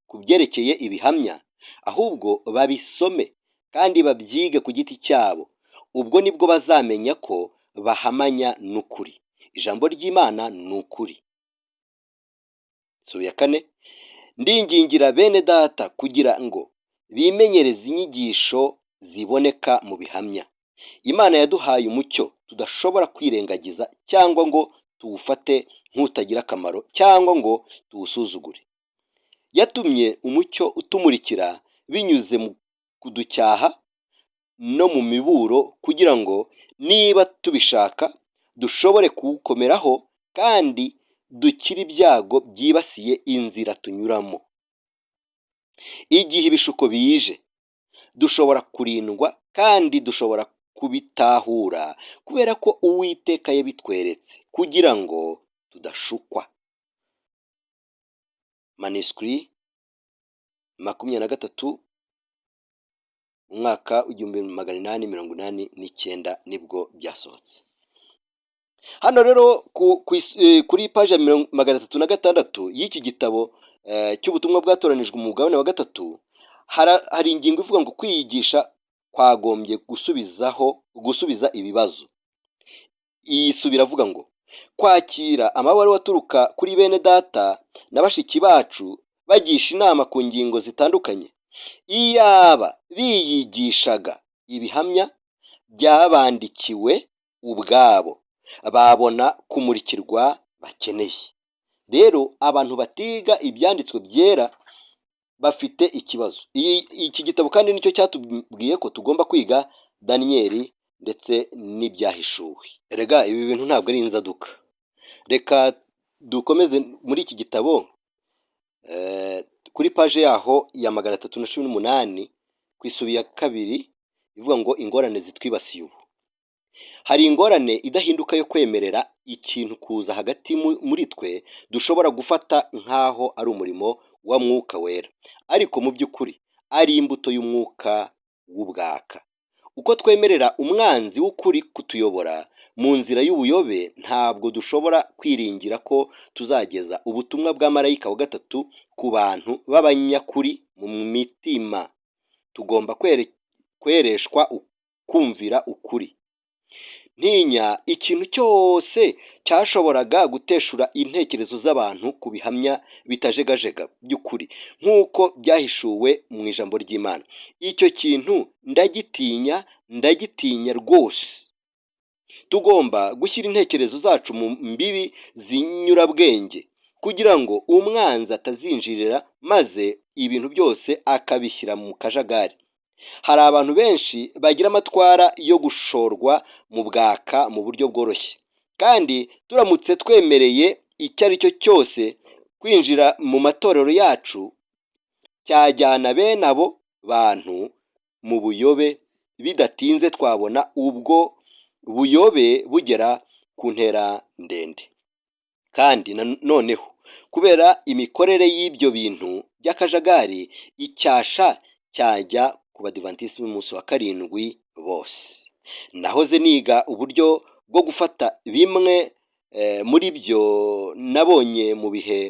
kubyerekeye ibihamya, ahubwo babisome kandi babyige ku giti cyabo. Ubwo nibwo bazamenya ko bahamanya n'ukuri. Ijambo ry'Imana ni ukuri. Isubi ya 4. Ndingingira bene data kugira ngo bimenyereze inyigisho ziboneka mu bihamya. Imana yaduhaye umucyo tudashobora kwirengagiza cyangwa ngo tuwufate nk'utagira akamaro cyangwa ngo tuwusuzugure. Yatumye umucyo utumurikira binyuze mu kuducyaha no mu miburo kugira ngo niba tubishaka dushobore kuwukomeraho kandi dukire ibyago byibasiye inzira tunyuramo. Igihe ibishuko bije dushobora kurindwa kandi dushobora kubitahura kubera ko Uwiteka yabitweretse kugira ngo tudashukwa. Manuscrit 23 mu mwaka w'1889 nibwo byasohotse. Hano rero kuri paje ya 306 y'iki gitabo cy'ubutumwa bwatoranijwe mu mugabane wa gatatu, hari ingingo ivuga ngo kwiyigisha kwagombye gusubiza ibibazo. Iyi subira avuga ngo kwakira amabaruwa aturuka kuri bene data na bashiki bacu bagisha inama ku ngingo zitandukanye. Iyaba biyigishaga ibihamya byabandikiwe ubwabo, babona kumurikirwa bakeneye. Rero abantu batiga ibyanditswe byera bafite ikibazo. Iki gitabo kandi nicyo cyatubwiye ko tugomba kwiga Daniyeli ndetse n'ibyahishuwe. Erega ibi bintu ntabwo ari inzaduka. Reka dukomeze muri iki gitabo kuri paje yaho ya 318 ku isubi ya 2 ivuga ngo ingorane zitwibasiye ubu. Hari ingorane idahinduka yo kwemerera ikintu kuza hagati muri twe dushobora gufata nk'aho ari umurimo wa Mwuka Wera, ariko mu by'ukuri ari imbuto y'umwuka w'ubwaka. Uko twemerera umwanzi w'ukuri kutuyobora mu nzira y'ubuyobe, ntabwo dushobora kwiringira ko tuzageza ubutumwa bwa marayika wa gatatu ku bantu b'abanyakuri mu mitima. Tugomba kwereshwa kumvira ukuri. Ntinya ikintu cyose cyashoboraga guteshura intekerezo z'abantu ku bihamya bitajegajega by'ukuri nk'uko byahishuwe mu ijambo ry'Imana. Icyo kintu ndagitinya rwose. Tugomba gushyira intekerezo zacu mu mbibi zinyurabwenge kugira ngo umwanzi atazinjirira maze ibintu byose akabishyira mu kajagari. Hari abantu benshi bagira amatwara yo gushorwa mu bwaka mu buryo bworoshye, kandi turamutse twemereye icyo ari cyo cyose kwinjira mu matorero yacu cyajyana bene abo bantu mu buyobe. Bidatinze twabona ubwo buyobe bugera ku ntera ndende. Kandi noneho kubera imikorere y'ibyo bintu by'akajagari, icyasha cyajya ku badivantisi b'umunsi wa karindwi bose. Nahoze niga uburyo bwo gufata bimwe muri byo nabonye mu bihe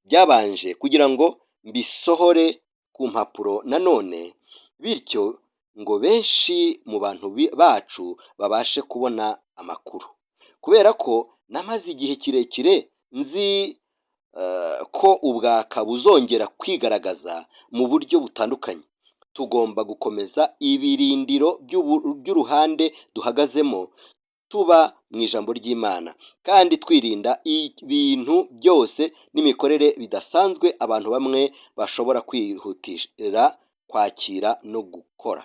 byabanje kugira ngo mbisohore ku mpapuro nanone, bityo ngo benshi mu bantu bacu babashe kubona amakuru. kubera ko namaze igihe kirekire nzi ko ubwaka buzongera kwigaragaza mu buryo butandukanye. Tugomba gukomeza ibirindiro by'uruhande duhagazemo, tuba mu ijambo ry'Imana kandi twirinda ibintu byose n'imikorere bidasanzwe abantu bamwe bashobora kwihutira kwakira no gukora.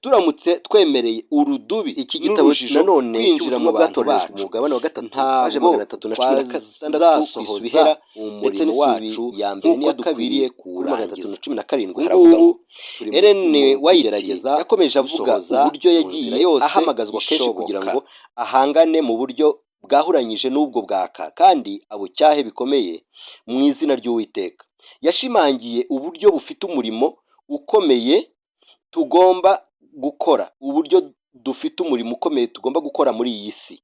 Turamutse twemereye urudubi Iki gitabo n'urujijo nanone kwinjira mu cy'ubutumwa bantu bwatorejwe bacu, umugabane wa gatatu ntabwo paje 316 twazasohoza umurimo wacu nk'uko dukwiriye kuwurangiza. Ngubu Ellen White yakomeje avuga uburyo yagiye ahamagazwa kenshi kugira ngo ahangane mu buryo bwahuranyije n'ubwo bwaka kandi abucyahe bikomeye mu izina ry'Uwiteka. Yashimangiye uburyo bufite umurimo ukomeye tugomba gukora, uburyo dufite umurimo ukomeye tugomba gukora muri iyi si,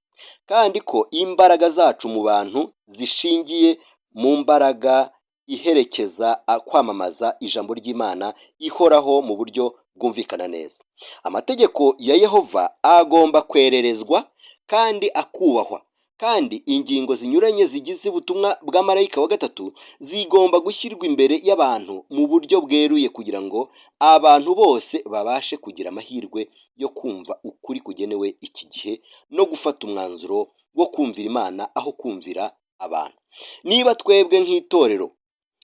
kandi ko imbaraga zacu mu bantu zishingiye mu mbaraga iherekeza kwamamaza ijambo ry'Imana ihoraho mu buryo bwumvikana neza. Amategeko ya Yehova agomba kwererezwa kandi akubahwa, kandi ingingo zinyuranye zigize ubutumwa bwa marayika wa gatatu zigomba gushyirwa imbere y'abantu mu buryo bweruye kugira ngo abantu bose babashe kugira amahirwe yo kumva ukuri kugenewe iki gihe no gufata umwanzuro wo kumvira Imana aho kumvira abantu. Niba twebwe nk'itorero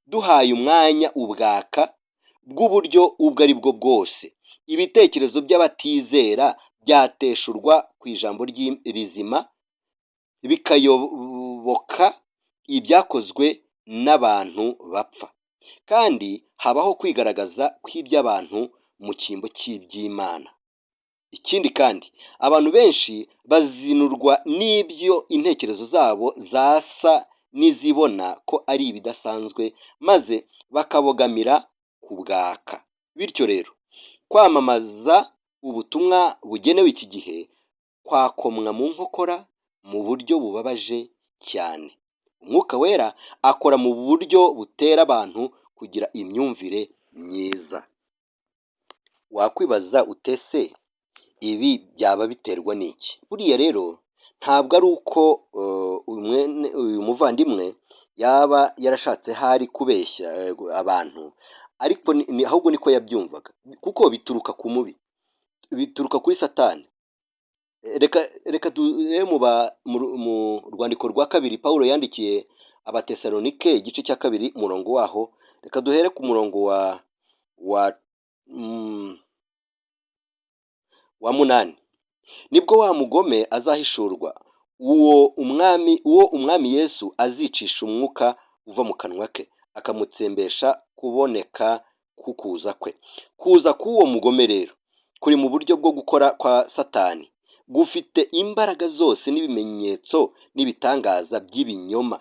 duhaye umwanya ubwaka bw'uburyo ubwo ari bwo bwose, ibitekerezo by'abatizera byateshurwa ku ijambo rizima bikayoboka ibyakozwe n'abantu bapfa, kandi habaho kwigaragaza kw'iby'abantu mu cyimbo cy'iby'Imana. Ikindi kandi abantu benshi bazinurwa n'ibyo intekerezo zabo zasa n'izibona ko ari ibidasanzwe maze bakabogamira ku bwaka. Bityo rero kwamamaza ubutumwa bugenewe iki gihe kwakomwa mu nkokora mu buryo bubabaje cyane. Umwuka wera akora mu buryo butera abantu kugira imyumvire myiza. Wakwibaza utese ibi byaba biterwa n'iki? Buriya rero ntabwo ari uko uyu muvandimwe yaba yarashatse hari kubeshya abantu, ariko ahubwo niko yabyumvaga, kuko bituruka ku mubi, bituruka kuri Satani. Reka turebe mu rwandiko rwa kabiri Pawulo yandikiye Abatesalonike igice cya 2 umurongo waho, reka duhere ku murongo wa 8. Nibwo wa mugome azahishurwa, uwo umwami Yesu azicisha umwuka uva mu kanwa ke akamutsembesha kuboneka kukuza kwe. Kuza k'uwo mugome rero kuri mu buryo bwo gukora kwa Satani, gufite imbaraga zose n'ibimenyetso n'ibitangaza by'ibinyoma.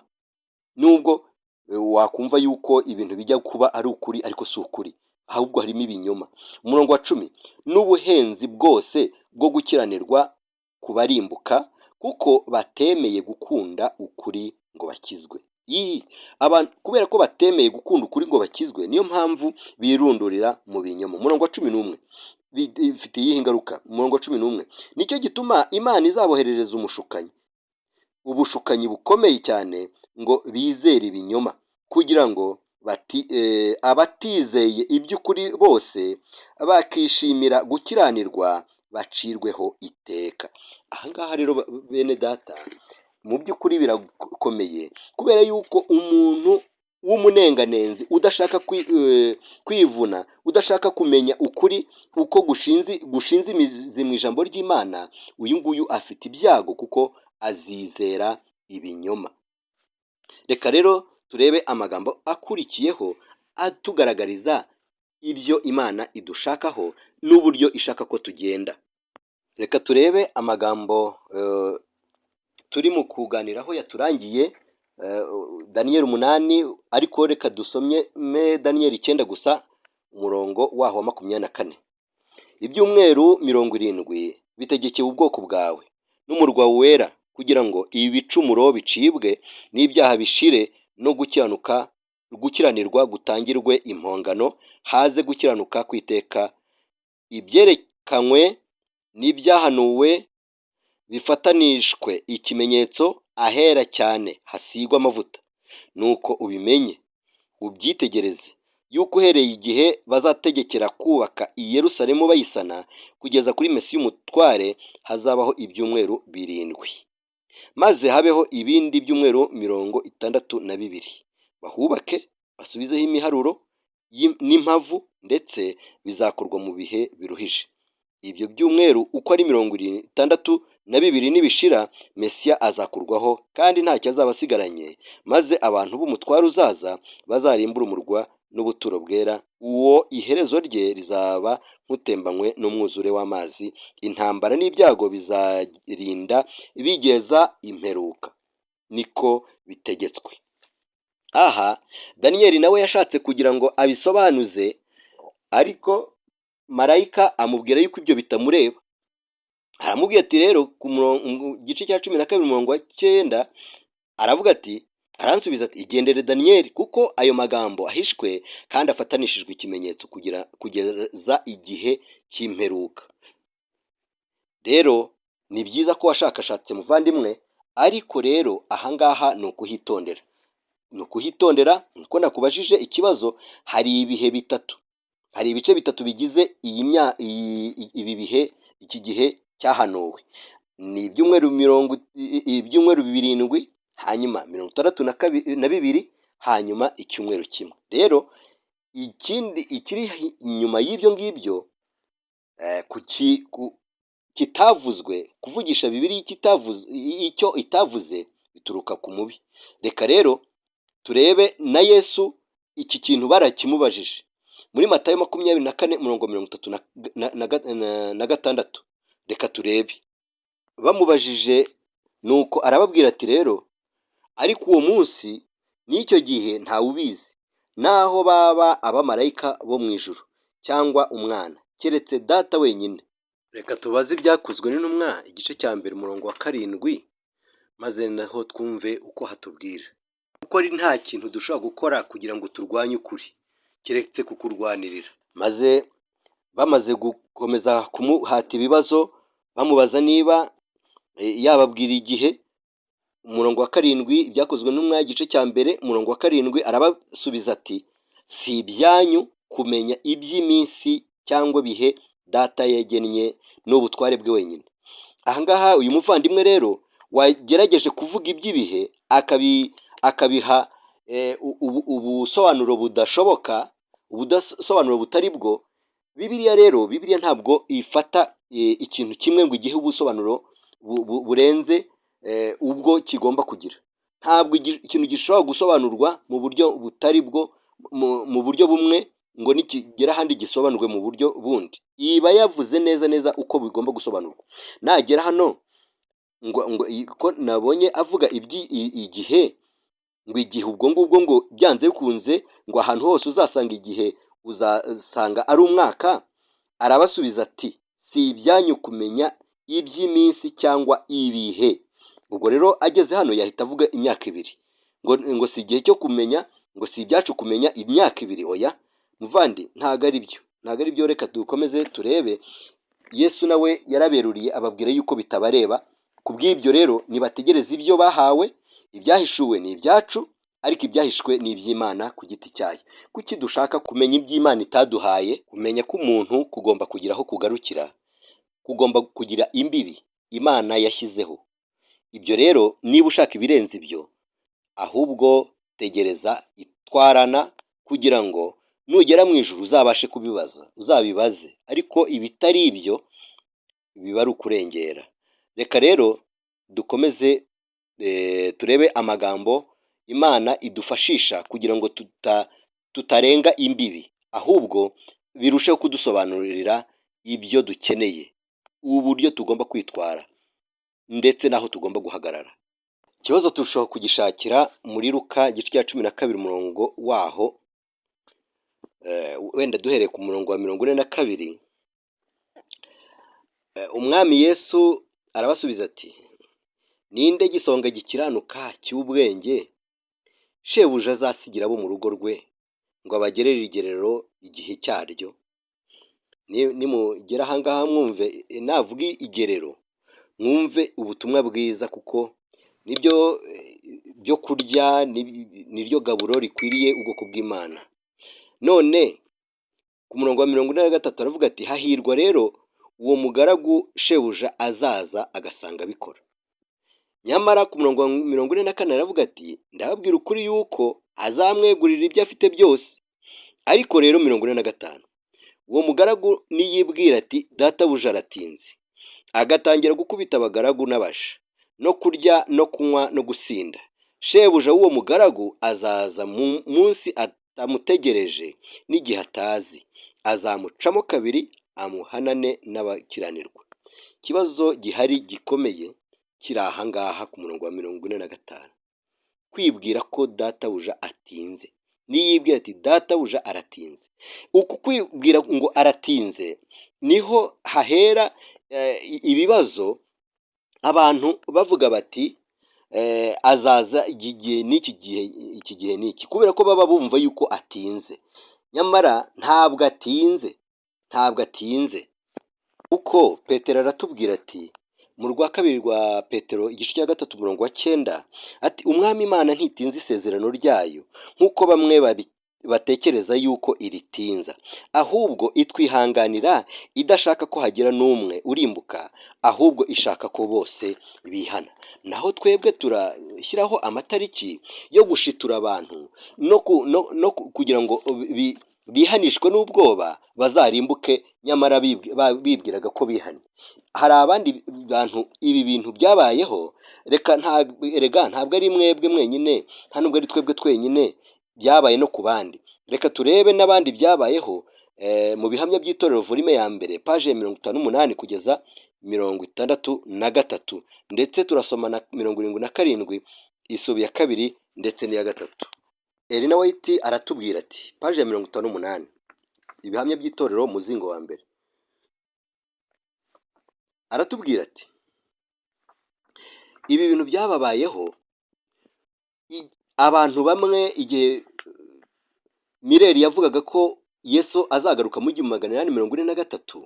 Nubwo wakumva yuko ibintu bijya kuba ari ukuri, ariko si ukuri, ahubwo harimo ibinyoma. Umurongo wa 10, n'ubuhenzi bwose bwo gukiranirwa kubarimbuka kuko batemeye gukunda ukuri ngo bakizwe. Abantu kubera ko batemeye gukunda ukuri ngo bakizwe, niyo mpamvu birundurira mu binyoma. Umurongo wa 11 bifite iyihe ingaruka? Umurongo wa 11, nicyo gituma Imana izaboherereza ubushukanyi bukomeye cyane ngo bizere ibinyoma, kugira ngo abatizeye iby'ukuri bose bakishimira gukiranirwa bacirweho iteka. Aha ngaha rero bene data, mu by'ukuri birakomeye, kubera yuko umuntu w'umunenganenzi udashaka kwivuna, udashaka kumenya ukuri uko gushinze imizi mu ijambo ry'Imana, uyu nguyu afite ibyago kuko azizera ibinyoma. Reka rero turebe amagambo akurikiyeho atugaragariza ibyo Imana idushakaho n'uburyo ishaka ko tugenda. Reka turebe amagambo turi mu kuganiraho yaturangiye, Daniyeli 8, ariko reka dusomye Daniyeli 9 gusa umurongo waho wa 24. Ibyumweru 70 bitegekeye ubwoko bwawe n'umurwa wera, kugira ngo ibicumuro bicibwe n'ibyaha bishire, no gukiranirwa gutangirwe impongano, haze gukiranuka kwiteka, ibyerekanywe n'ibyahanuwe bifatanishwe ikimenyetso ahera cyane hasigwa amavuta. Nuko ubimenye, ubyitegereze, yuko uhereye igihe bazategekera kubaka i Yerusalemu bayisana kugeza kuri Mesiya umutware hazabaho ibyumweru 7, maze habeho ibindi byumweru 62, bahubake basubizeho imiharuro n'impavu, ndetse bizakorwa mu bihe biruhije. Ibyo byumweru uko ari 62 nibishira, Mesiya azakurwaho kandi ntacyo azaba asigaranye, maze abantu b'umutware uzaza bazarimbura umurwa n'ubuturo bwera. Uwo iherezo rye rizaba nk'utembanywe n'umwuzure w'amazi. Intambara n'ibyago bizarinda bigeza imperuka, niko bitegetswe. Aha Daniyeli nawe yashatse kugira ngo abisobanuze, ariko marayika amubwira yuko ibyo bitamureba. Aramubwira ati rero ku gice cya 12:9 aravuga ati, aransubiza ati, igendere Daniyeli, kuko ayo magambo ahishwe kandi afatanishijwe ikimenyetso kugeza igihe cy'imperuka. Rero ni byiza ko washakashatse muvandimwe, ariko rero ahangaha ni ukuhitondera nkuko nakubajije ikibazo. Hari ibihe bitatu, hari ibice bitatu bigize ibi bihe, iki gihe cyahanuwe. Ni ibyumweru 7, hanyuma 62, hanyuma icyumweru kimwe. Rero ikiri inyuma y'ibyo ngibyo kitavuzwe, kuvugisha Bibiliya icyo itavuze bituruka ku mubi. Reka rero turebe na Yesu iki kintu barakimubajije muri Matayo 24:36. Reka turebe. Bamubajije, nuko arababwira ati, rero ariko uwo munsi n'icyo gihe ntawe ubizi, naho baba abamarayika bo mu ijuru cyangwa umwana, keretse Data wenyine. Reka tubaze ibyakozwe n'intumwa igice cya 1:7, maze naho twumve uko hatubwira. Kuko ari nta kintu dushobora gukora kugira ngo turwanye ukuri keretse kukurwanirira. Maze bamaze gukomeza kumuhata ibibazo, bamubaza niba yababwira igihe. 7, ibyakozwe n'intumwa igice cya 1:7, arabasubiza ati, si ibyanyu kumenya iby'iminsi cyangwa ibihe Data yagennye n'ubutware bwe wenyine. Ahangaha uyu muvandimwe rero wagerageje kuvuga iby'ibihe akabiha ubusobanuro budashoboka, ubusobanuro butari bwo. Bibiliya ntabwo ifata ikintu kimwe ngo igihe ubusobanuro burenze ubwo kigomba kugira. Ntabwo ikintu gishobora gusobanurwa mu buryo butari bwo, mu buryo bumwe, ngo nikigera ahandi gisobanurwe mu buryo bundi. Iba yavuze neza uko bigomba gusobanurwa. Nagera hano ngo ko nabonye avuga igihe, ngo igihe ubwo ngubwo ngo byanze bikunze ngo ahantu hose uzasanga igihe uzasanga ari umwaka. Arabasubiza ati, si ibyanyu kumenya iby'iminsi cyangwa ibihe. Ubwo rero ageze hano yahita avuga imyaka 2, ngo si igihe cyo kumenya, ngo si ibyacu kumenya imyaka 2. Oya muvandi, ntago ari byo. Reka dukomeze turebe. Yesu nawe yaraberuriye ababwira yuko bitabareba. Kubw'ibyo rero nibategereze ibyo bahawe. Ibyahishuwe ni ibyacu, ariko ibyahishwe ni iby'Imana ku giti cyayo. Kuki dushaka kumenya iby'Imana itaduhaye? Kumenya ko umuntu kugomba kugira aho kugarukira, kugomba kugira imbibi Imana yashyizeho. Ibyo rero niba ushaka ibirenze ibyo, ahubwo tegereza itwarana, kugira ngo nugera mu ijuru uzabashe uzabibaze. Ariko ibitari ibyo biba ari ukurengera. Reka rero dukomeze turebe amagambo Imana idufashisha kugira ngo tutarenga imbibi, ahubwo birusheho kudusobanurira ibyo dukeneye, uburyo tugomba kwitwara, ndetse n'aho tugomba guhagarara. Ikibazo turushaho kugishakira muri Luka igice cya 12 umurongo waho, wenda duhereye ku murongo wa 42. Umwami Yesu arabasubiza ati, ninde gisonga gikiranuka cy'ubwenge shebuja azasigira abo mu rugo rwe ngo abagerere igerero igihe cyaryo? Nimugera ahangaha mwumve, navuga igerero mwumve ubutumwa bwiza kuko nibyo byo kurya, niryo gaburo rikwiriye ubwoko bw'Imana. None ku murongo wa 43 aravuga ati hahirwa rero uwo mugaragu shebuja azaza agasanga abikora. Nyamara ku murongo wa 44 aravuga ati ndababwira ukuri yuko azamwegurira ibyo afite byose. Ariko rero 45 uwo mugaragu niyibwira ati databuja aratinze, agatangira gukubita abagaragu n'abasha no kurya no kunywa no gusinda, shebuja w'uwo mugaragu azaza munsi atamutegereje n'igihe atazi, azamucamo kabiri amuhanane n'abakiranirwa. Ikibazo gihari gikomeye kiri aha ngaha ku murongo wa 45, kwibwira ko databuja atinze. Niyibwira ati databuja aratinze, uku kwibwira ngo aratinze niho hahera ibibazo, abantu bavuga bati azaza igihe n'iki gihe, iki gihe n'iki, kubera ko baba bumva yuko atinze. Nyamara ntabwo atinze kuko Petero aratubwira ati mu rwa kabiri rwa Petero igice cya 3 umurongo wa 9 ati umwami Imana ntitinze isezerano ryayo nk'uko bamwe batekereza yuko iritinza, ahubwo itwihanganira, idashaka ko hagira n'umwe urimbuka, ahubwo ishaka ko bose bihana. Naho twebwe turashyiraho amatariki yo gushitura abantu no kugira ngo bihanishwe n'ubwoba bazarimbuke, nyamara bibwiraga ko bihanye. Hari abandi bantu ibi bintu byabayeho, ntabwo ari mwebwe mwenyine, nta nubwo ari twebwe twenyine, byabaye no ku bandi. Reka turebe n'abandi byabayeho mu bihamya by'itorero volume ya mbere paje ya 58 kugeza 63, ndetse turasoma na 77 isubi ya kabiri ndetse n'iya gatatu. Elina White aratubwira ati paje ya 58 ibihamya by'itorero muzingo wa mbere, aratubwira ati ibi bintu byababayeho abantu bamwe igihe Mireri yavugaga ko Yesu azagaruka mu 1843,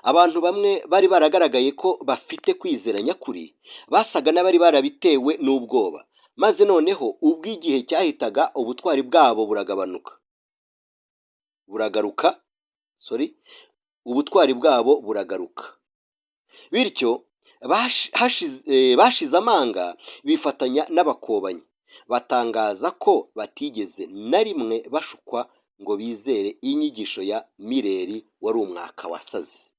abantu bamwe bari baragaragaye ko bafite kwizera nyakuri, basaga n'abari barabitewe n'ubwoba, maze noneho ubwo igihe cyahitaga ubutwari bwabo ubutwari bwabo buragaruka, bityo bashize amanga bifatanya n'abakobanyi, batangaza ko batigeze na rimwe bashukwa ngo bizere inyigisho ya Mireri wari umwaka wasaze.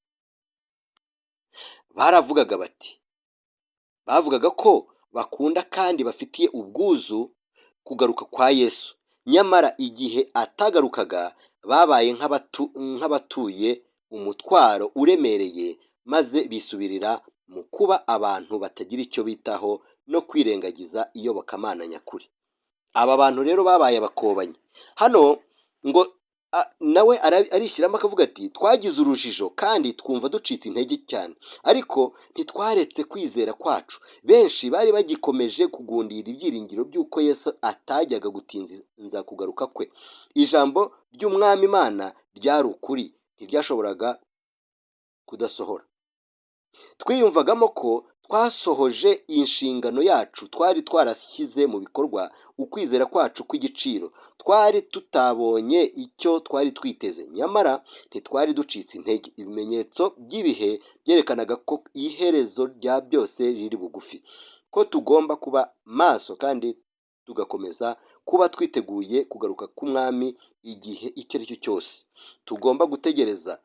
Bavugaga ko bakunda kandi bafitiye ubwuzu kugaruka kwa Yesu, nyamara igihe atagarukaga babaye nk'abatuye umutwaro uremereye, maze bisubirira mu kuba abantu batagira icyo bitaho no kwirengagiza iyobokamana nyakuri. Aba bantu rero babaye abakobanyi. Hano ngo nawe arishyiramo akavuga ati twagize urujijo kandi twumva ducitse intege cyane, ariko ntitwaretse kwizera kwacu. Benshi bari bagikomeje kugundira ibyiringiro by'uko Yesu atajyaga gutinza kugaruka kwe. Ijambo ry'umwami Imana ryari ukuri, ntiryashoboraga kudasohora. Twiyumvagamo ko twasohoje inshingano yacu, twari twarashyize mu bikorwa ukwizera kwacu kw'igiciro, twari tutabonye icyo twari twiteze, nyamara ntitwari ducitse intege. Ibimenyetso by'ibihe byerekanaga ko iherezo rya byose riri bugufi, ko tugomba kuba maso kandi tugakomeza kuba twiteguye kugaruka k'umwami igihe icyo ari cyo cyose. Tugomba gutegereza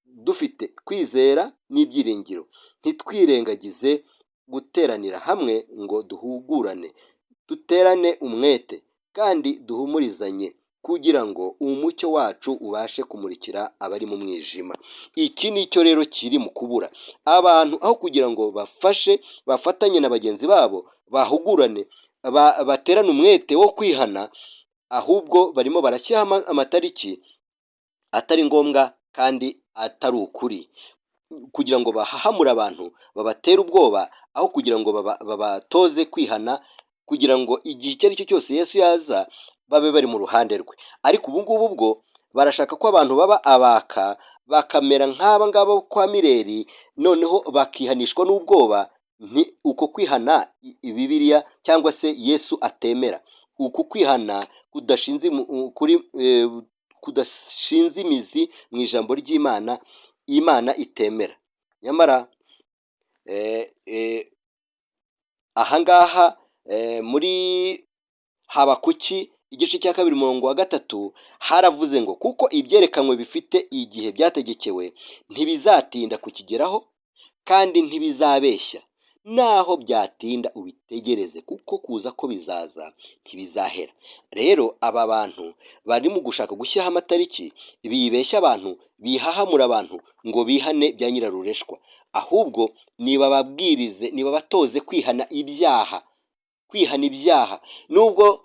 dufite kwizera n'ibyiringiro, ntitwirengagize guteranira hamwe ngo duhugurane, duterane umwete kandi duhumurizanye, kugira ngo umucyo wacu ubashe kumurikira abari mu mwijima. Iki nicyo rero kiri mu kubura. Abantu aho kugira ngo bafatanye na bagenzi babo, bahugurane, baterane umwete wo kwihana, ahubwo barimo barashyiraho amatariki atari ngombwa kandi atari ukuri, kugira ngo bahahamure abantu, babatere ubwoba, aho kugira ngo babatoze kwihana, kugira ngo igihe icyo ari cyo cyose Yesu yaza babe bari mu ruhande rwe. Ariko ubu ngubu bwo barashaka ko abantu baba abaka, bakamera nk'aba ngaba kwa Mireri, noneho bakihanishwa n'ubwoba. Uko kwihana Bibiliya cyangwa se Yesu atemera, uku kwihana kudashinze imizi mu ijambo ry'Imana, Imana itemera. Nyamara ahangaha muri Habakuki igice cya 2:3 haravuze ngo kuko ibyerekanwe bifite igihe byategekewe ntibizatinda kukigeraho kandi ntibizabeshya, naho byatinda ubitegereze kuko kuza ko bizaza ntibizahera. Rero aba bantu bari mu gushaka gushyiraho amatariki bibeshya abantu, bihahamura abantu ngo bihane bya nyirarureshwa, ahubwo nibababwirize, nibabatoze kwihana ibyaha. Nubwo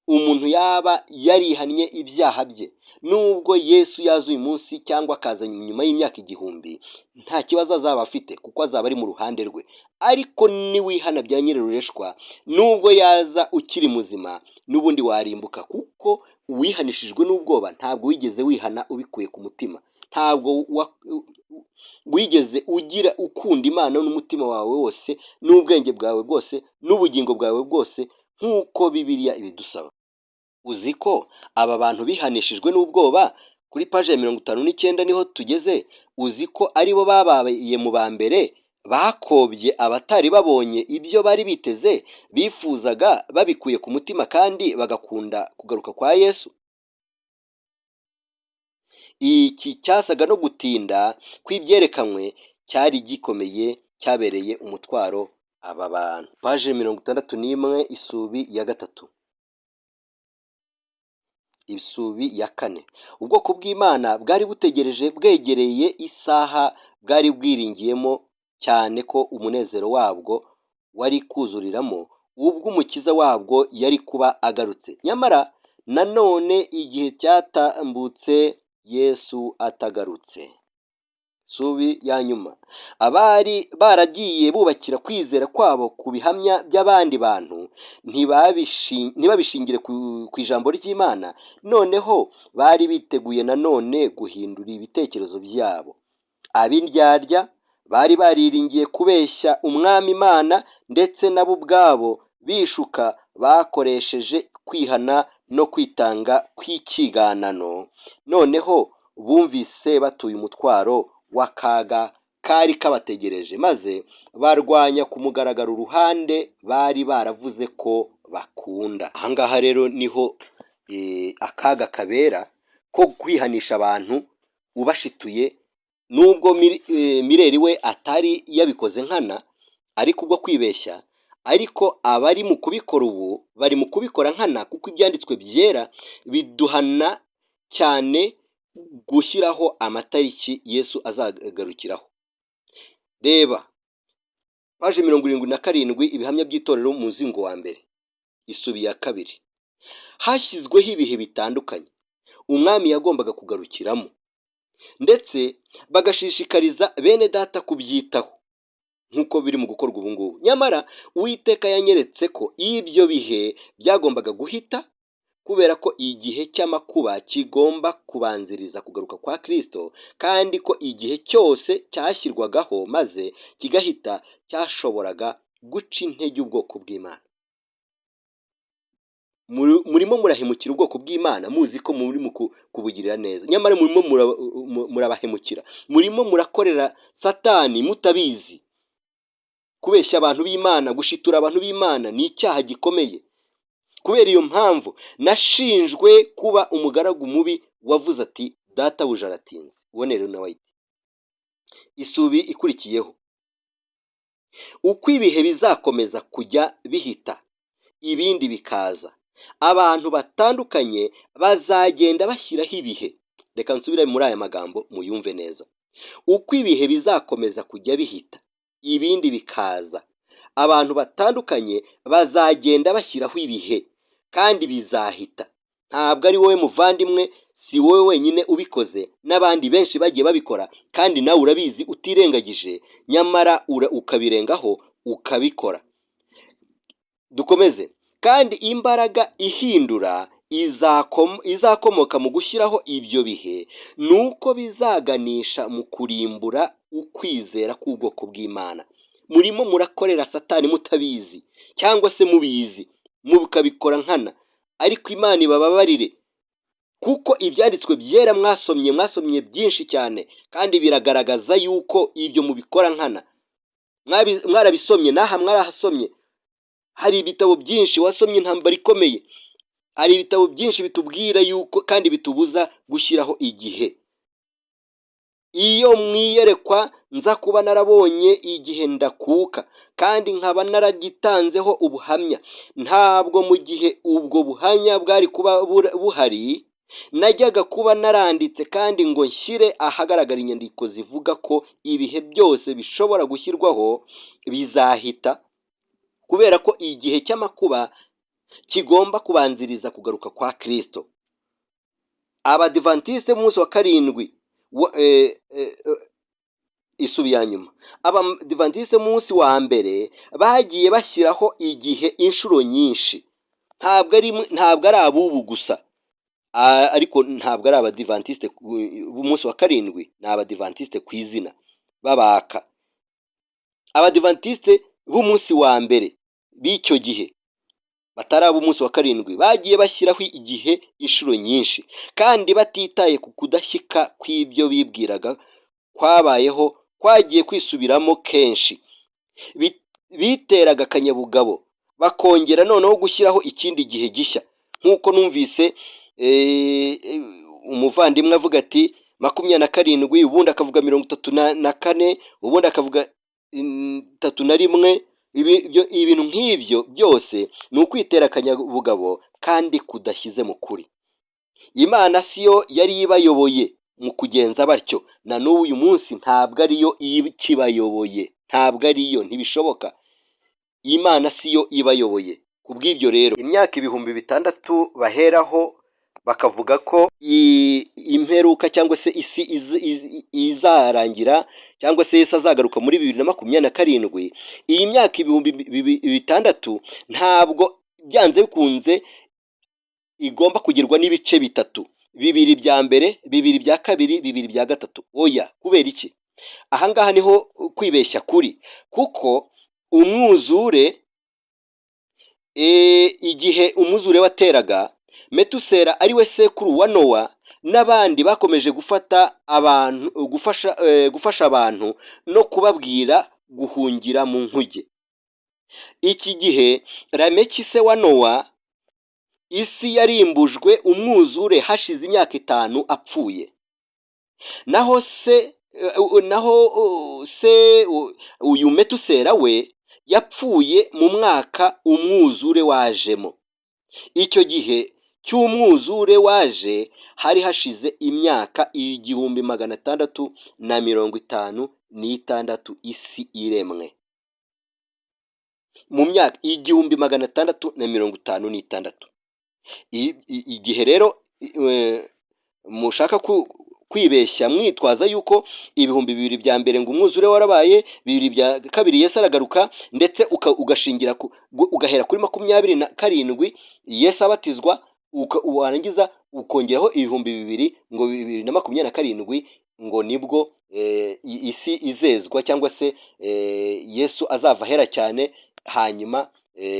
umuntu yaba yarihannye ibyaha bye, nubwo Yesu yaza uyu munsi cyangwa akaza nyuma y'imyaka 1000, nta kibazo azaba afite kuko azaba ari mu ruhande rwe. Ariko niwihana bya nyirarureshwa, nubwo yaza ukiri muzima, n'ubundi warimbuka, kuko wihanishijwe n'ubwoba ntabwo wigeze wihana ubikuye ku mutima, ntabwo wigeze ugira ukunda Imana n'umutima wawe wose n'ubwenge bwawe bwose n'ubugingo bwawe bwose nk'uko Bibiliya ibidusaba. Uzi ko aba bantu bihanishijwe n'ubwoba kuri paje ya 59 niho tugeze? Uzi ko aribo babaye mu ba mbere bakobye abatari babonye ibyo bari biteze, bifuzaga babikuye ku mutima kandi bagakunda kugaruka kwa Yesu? Iki cyasaga no gutinda kw'ibyerekanwe cyari gikomeye, cyabereye umutwaro aba bantu. Paje 61 isubi ya 3, isubi ya 4. Ubwoko bw'Imana bwari butegereje bwegereye isaha bwari bwiringiyemo cyane ko umunezero wabwo wari kuzuriramo ubwo umukiza wabwo yari kuba agarutse. Nyamara nanone igihe cyatambutse Yesu atagarutse. Subi ya nyuma, abari baragiye bubakira kwizera kwabo ku bihamya by'abandi bantu ntibabishingire ku ijambo ry'Imana, noneho bari biteguye nanone guhindura ibitekerezo byabo. Ab'indyarya bari bariringiye kubeshya umwami Imana, ndetse nabo ubwabo bishuka bakoresheje kwihana no kwitanga kw'ikiganano. Noneho bumvise batuye umutwaro w'akaga kari kabategereje, maze barwanya ku mugaragaro uruhande bari baravuze ko bakunda. Ahangaha rero niho akaga kabera ko kwihanisha abantu ubashituye, nubwo Mireri we atari yabikoze nkana, ariko ubwo kwibeshya. Ariko abari mu kubikora ubu bari mu kubikora nkana, kuko ibyanditswe byera biduhana cyane gushyiraho amatariki Yesu azagarukiraho. Reba paje 77 ibihamya by'itorero mu muzingo wa mbere, isubi ya 2. Hashyizweho ibihe bitandukanye umwami yagombaga kugarukiramo, ndetse bagashishikariza bene data kubyitaho nk'uko biri mu gukorwa ubu ngubu. Nyamara Uwiteka yanyeretse ko ibyo bihe byagombaga guhita, kubera ko igihe cy'amakuba kigomba kubanziriza kugaruka kwa Kristo, kandi ko igihe cyose cyashyirwagaho maze kigahita cyashoboraga guca intege ubwoko bw'Imana. Murimo murahemukira ubwoko bw'Imana muzi ko muri mu kubugirira neza, nyamara murimo murabahemukira, murimo murakorera Satani mutabizi. Kubeshya abantu b'Imana, gushitura abantu b'Imana ni icyaha gikomeye. Kubera iyo mpamvu nashinjwe kuba umugaragu mubi wavuze ati databuja aratinze. Ubone rero nawe isubi ikurikiyeho, uko ibihe bizakomeza kujya bihita ibindi bikaza, abantu batandukanye bazagenda bashyiraho ibihe. Reka nsubire muri aya magambo muyumve neza. Uko ibihe bizakomeza kujya bihita ibindi bikaza, abantu batandukanye bazagenda bashyiraho ibihe kandi bizahita. Ntabwo ari wowe muvandimwe, si wowe wenyine ubikoze, n'abandi benshi bagiye babikora, kandi nawe urabizi utirengagije, nyamara ukabirengaho ukabikora. Dukomeze. Kandi imbaraga ihindura izakomoka mu gushyiraho ibyo bihe ni uko bizaganisha mu kurimbura ukwizera k'ubwoko bw'Imana. Murimo murakorera Satani mutabizi cyangwa se mubizi mukabikora nkana, ariko Imana ibababarire, kuko ibyanditswe byera mwasomye byinshi cyane, kandi biragaragaza yuko ibyo mubikora nkana. Mwarabisomye, naha mwarahasomye. Hari ibitabo byinshi wasomye, Intambara Ikomeye, hari ibitabo byinshi bitubwira yuko kandi bitubuza gushyiraho igihe. Iyo mwiyerekwa nza kuba narabonye igihe ndakuka kandi nkaba naragitanzeho ubuhamya, ntabwo mu gihe ubwo buhamya bwari kuba buhari najyaga kuba naranditse kandi ngo nshyire ahagaragara inyandiko zivuga ko ibihe byose bishobora gushyirwaho bizahita, kubera ko igihe cy'amakuba kigomba kubanziriza kugaruka kwa Kristo. Abadivantiste b'umunsi wa karindwi isubiye nyuma, abadivantiste b'umunsi wa mbere bagiye bashyiraho igihe inshuro nyinshi. Ntabwo ari abubu gusa, ariko ntabwo ari abadivantiste b'umunsi wa karindwi, ni abadivantiste ku izina babaka. Abadivantiste b'umunsi wa mbere b'icyo gihe batari ab'umunsi wa karindwi bagiye bashyiraho igihe inshuro nyinshi, kandi batitaye ku kudashyika kw'ibyo bibwiraga kwabayeho kwagiye kwisubiramo kenshi. Biteraga akanyabugabo bakongera noneho gushyiraho ikindi gihe gishya, nk'uko numvise umuvandimwe avuga ati 27, ubundi akavuga 34, ubundi akavuga 31. Ibintu nk'ibyo byose ni ukwitera akanyabugabo kandi kudashyize mu kuri. Imana siyo yari ibayoboye mu kugenza batyo, na n'ubu uyu munsi ntabwo ariyo ikibayoboye, ntabwo ariyo, ntibishoboka. Imana siyo ibayoboye. Kubw'ibyo rero imyaka 600 baheraho bakavuga ko imperuka cyangwa se isi izarangira, cyangwa se Yesu azagaruka muri 2027. Iyi myaka 600 ntabwo byanze bikunze igomba kugirwa n'ibice bitatu, 2 bya mbere, 2 bya kabiri, 2 bya gatatu. Oya, kubera iki? Ahangaha niho kwibeshya kuri, kuko umwuzure, igihe umwuzure wateraga, Metusela ari we sekuru wa Nowa n'abandi bakomeje gufasha abantu no kubabwira guhungira mu nkuge. Iki gihe Lameki se wa Nowa, isi yarimbujwe umwuzure hashize imyaka 5 apfuye. Naho se uyu Metusela we yapfuye mu mwaka umwuzure wajemo. Icyo gihe cy'umwuzure waje hari hashize imyaka 656 isi iremwe. Mu myaka 656. Igihe rero mushaka kwibeshya mwitwaza yuko 2000 bya mbere ngo umwuzure warabaye, 2 bya kabiri Yesu aragaruka, ndetse ugashingira ugahera kuri 27 Yesu abatizwa, warangiza ukongeraho 2000 ngo 2027 ngo nibwo isi izezwa, cyangwa se Yesu azava hera cyane, hanyuma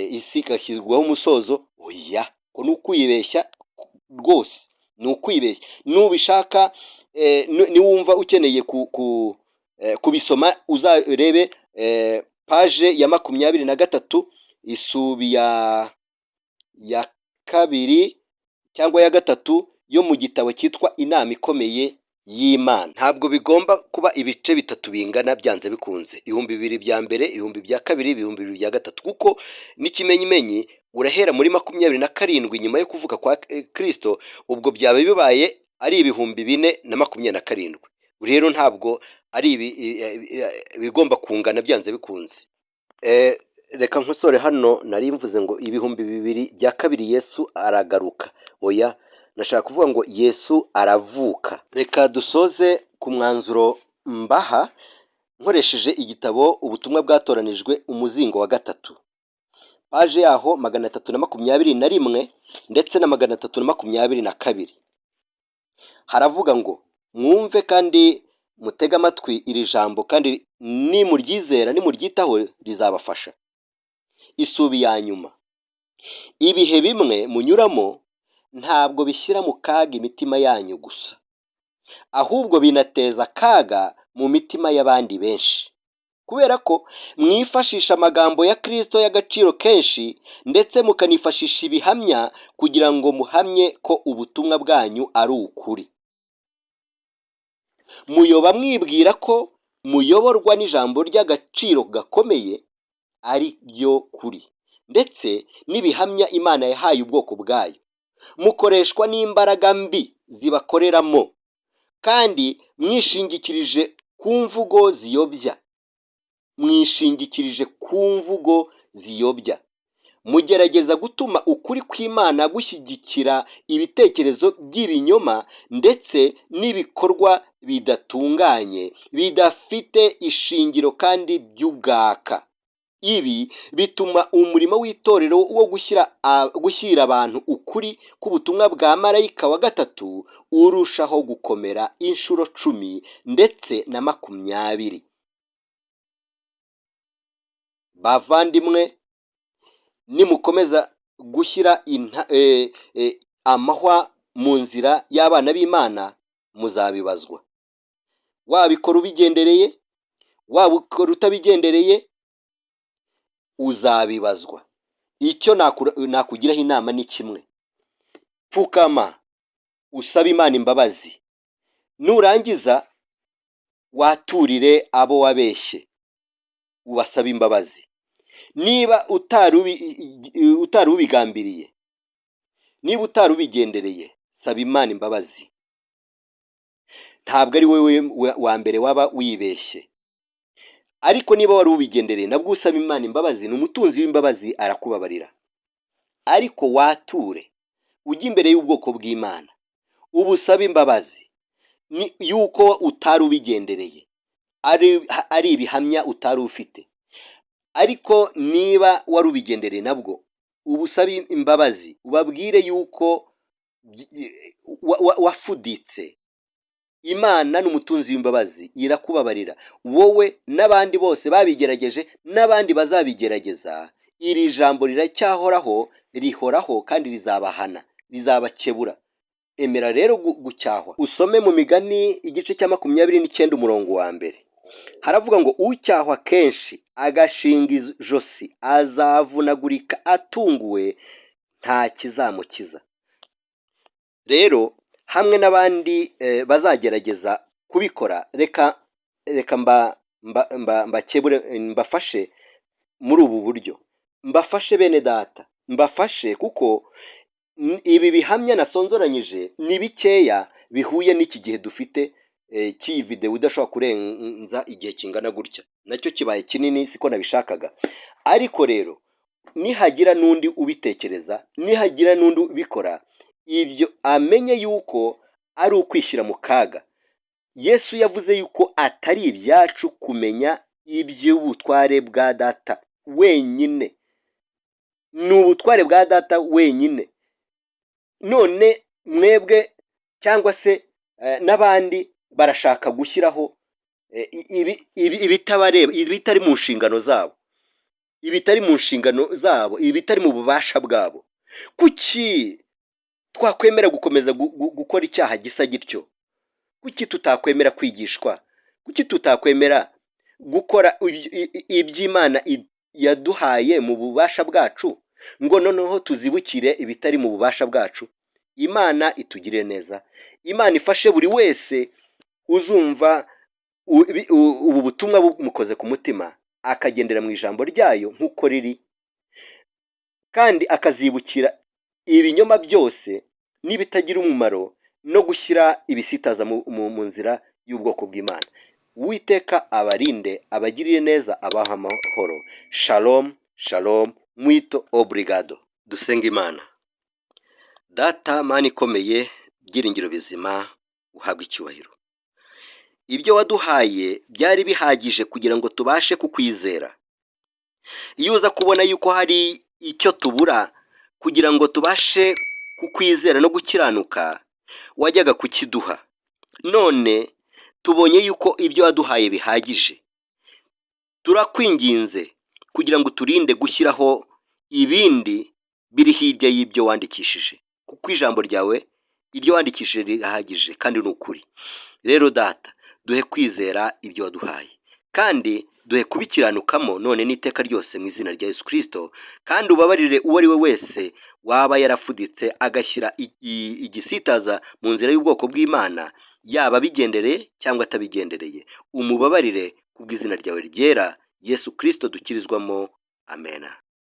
isi igashyirwaho umusozo. Oya, ko nukwibeshya rwose, nukwibeshya. Nubishaka niwumva ukeneye kubisoma uzarebe page ya 23 isubi ya kabiri cyangwa ya gatatu yo mu gitabo cyitwa Inama Ikomeye y'Imana. Ntabwo bigomba kuba ibice bitatu bingana byanze bikunze, 2000 bya mbere, 2000 bya kabiri, 2000 bya gatatu, kuko n'ikimenyimenyi urahera muri 27 nyuma yo kuvuka kwa Kristo, ubwo byaba bibaye ari 4027. Rero ntabwo ari bigomba kungana byanze bikunze. Reka nkosore hano nari mvuze ngo 2000 bya kabiri Yesu aragaruka. Oya, nashaka kuvuga ngo Yesu aravuka. Reka dusoze ku mwanzuro mbaha nkoresheje igitabo Ubutumwa Bwatoranijwe umuzingo wa 3. paje yaho 321 ndetse na 322 haravuga ngo mwumve kandi mutega amatwi iri jambo kandi nimuryizera nimuryitaho rizabafasha. Isubi ya nyuma, ibihe bimwe munyuramo ntabwo bishyira mu kaga imitima yanyu gusa, ahubwo binateza akaga mu mitima y'abandi benshi, kubera ko mwifashisha amagambo ya Kristo y'agaciro kenshi ndetse mukanifashisha ibihamya kugira ngo muhamye ko ubutumwa bwanyu ari ukuri. Muyoba mwibwira ko muyoborwa n'ijambo ry'agaciro gakomeye ari byo kuri, ndetse n'ibihamya Imana yahaye ubwoko bwayo. Mukoreshwa n'imbaraga mbi zibakoreramo, kandi mwishingikirije ku mvugo ziyobya. Mugerageza gutuma ukuri kw'Imana gushyigikira ibitekerezo by'ibinyoma ndetse n'ibikorwa bidatunganye, bidafite ishingiro kandi by'ubwaka. Ibi bituma umurimo w'itorero wo gushyira abantu ukuri k'ubutumwa bwa marayika wa gatatu urushaho gukomera inshuro 10 ndetse na 20. Bavandimwe, nimukomeza gushyira amahwa mu nzira y'abana b'Imana muzabibazwa. Wabikora ubigendereye, wabikora utabigendereye, uzabibazwa. Icyo nakugiraho inama ni kimwe: pfukama usaba Imana imbabazi, nurangiza waturire abo wabeshye ubasaba imbabazi. Niba utari ubigambiriye, niba utari ubigendereye, saba Imana imbabazi. Ntabwo ari wowe wa mbere waba wibeshye, ariko niba wari ubigendereye nabwo usaba Imana imbabazi, n'umutunzi w'imbabazi arakubabarira. Ariko wature ujye imbere y'ubwoko bw'Imana ubusaba imbabazi yuko utari ubigendereye, ari ibihamya utari ufite. Ariko niba wari ubigendereye nabwo ubusabe imbabazi, ubabwire yuko wafuditse. Imana n'umutunzi w'imbabazi irakubabarira, wowe n'abandi bose babigerageje n'abandi bazabigerageza. Iri jambo riracyahoraho, rihoraho kandi rizabahana, rizabakebura. Emera rero gucyahwa. Usome mu Migani igice cya 29 umurongo wa mbere. Haravuga ngo ucyahwa kenshi agashinga ijosi azavunagurika atunguwe, nta kizamukiza. Rero hamwe n'abandi bazagerageza kubikora, reka mbakebure, mbafashe muri ubu buryo. Mbafashe bene data, mbafashe kuko ibi bihamya nasonzoranyije ni bikeya bihuye n'iki gihe dufite cy'iyi video udashobora kurenza igihe kingana gutya. Nacyo kibaye kinini siko nabishakaga. Ariko rero nihagira n'undi ubitekereza, nihagira n'undi ubikora, ibyo amenye yuko ari ukwishyira mu kaga. Yesu yavuze yuko atari ibyacu kumenya iby'ubutware bwa data wenyine, ni ubutware bwa data wenyine. None mwebwe cyangwa se n'abandi barashaka gushyiraho ibitabareba, ibitari mu nshingano zabo, ibitari mu nshingano zabo, ibitari mu bubasha bwabo. Kuki twakwemera gukomeza gukora icyaha gisa gityo? Kuki tutakwemera kwigishwa? Kuki tutakwemera gukora iby'Imana yaduhaye mu bubasha bwacu, ngo noneho tuzibukire ibitari mu bubasha bwacu? Imana itugire neza. Imana ifashe buri wese uzumva ubu butumwa bumukoze ku mutima, akagendera mu ijambo ryayo nk'uko riri, kandi akazibukira ibinyoma byose n'ibitagira umumaro, no gushyira ibisitaza mu nzira y'ubwoko bw'Imana. Uwiteka abarinde, abagirire neza, abaha amahoro. Shalom, shalom, muito obrigado. Dusenga Imana. Data Mana ikomeye, byiringiro bizima, uhabwa icyubahiro. Ibyo waduhaye byari bihagije kugira ngo tubashe kukwizera. Iyo uza kubona yuko hari icyo tubura kugira ngo tubashe kukwizera no gukiranuka, wajyaga kukiduha. None tubonye yuko ibyo waduhaye bihagije. Turakwinginze kugira ngo turinde gushyiraho ibindi biri hirya y'ibyo wandikishije, kuko ijambo ryawe iryo wandikishije rirahagije kandi ni ukuri. Rero Data, duhe kwizera ibyo waduhaye, kandi duhe kubikiranukamo none n'iteka ryose mu izina rya Yesu Kristo, kandi ubabarire uwo ari we wese waba yarafuditse agashyira igisitaza mu nzira y'ubwoko bw'Imana, yaba abigendereye cyangwa atabigendereye. Umubabarire kubw'izina ryawe ryera Yesu Kristo dukirizwamo. Amen.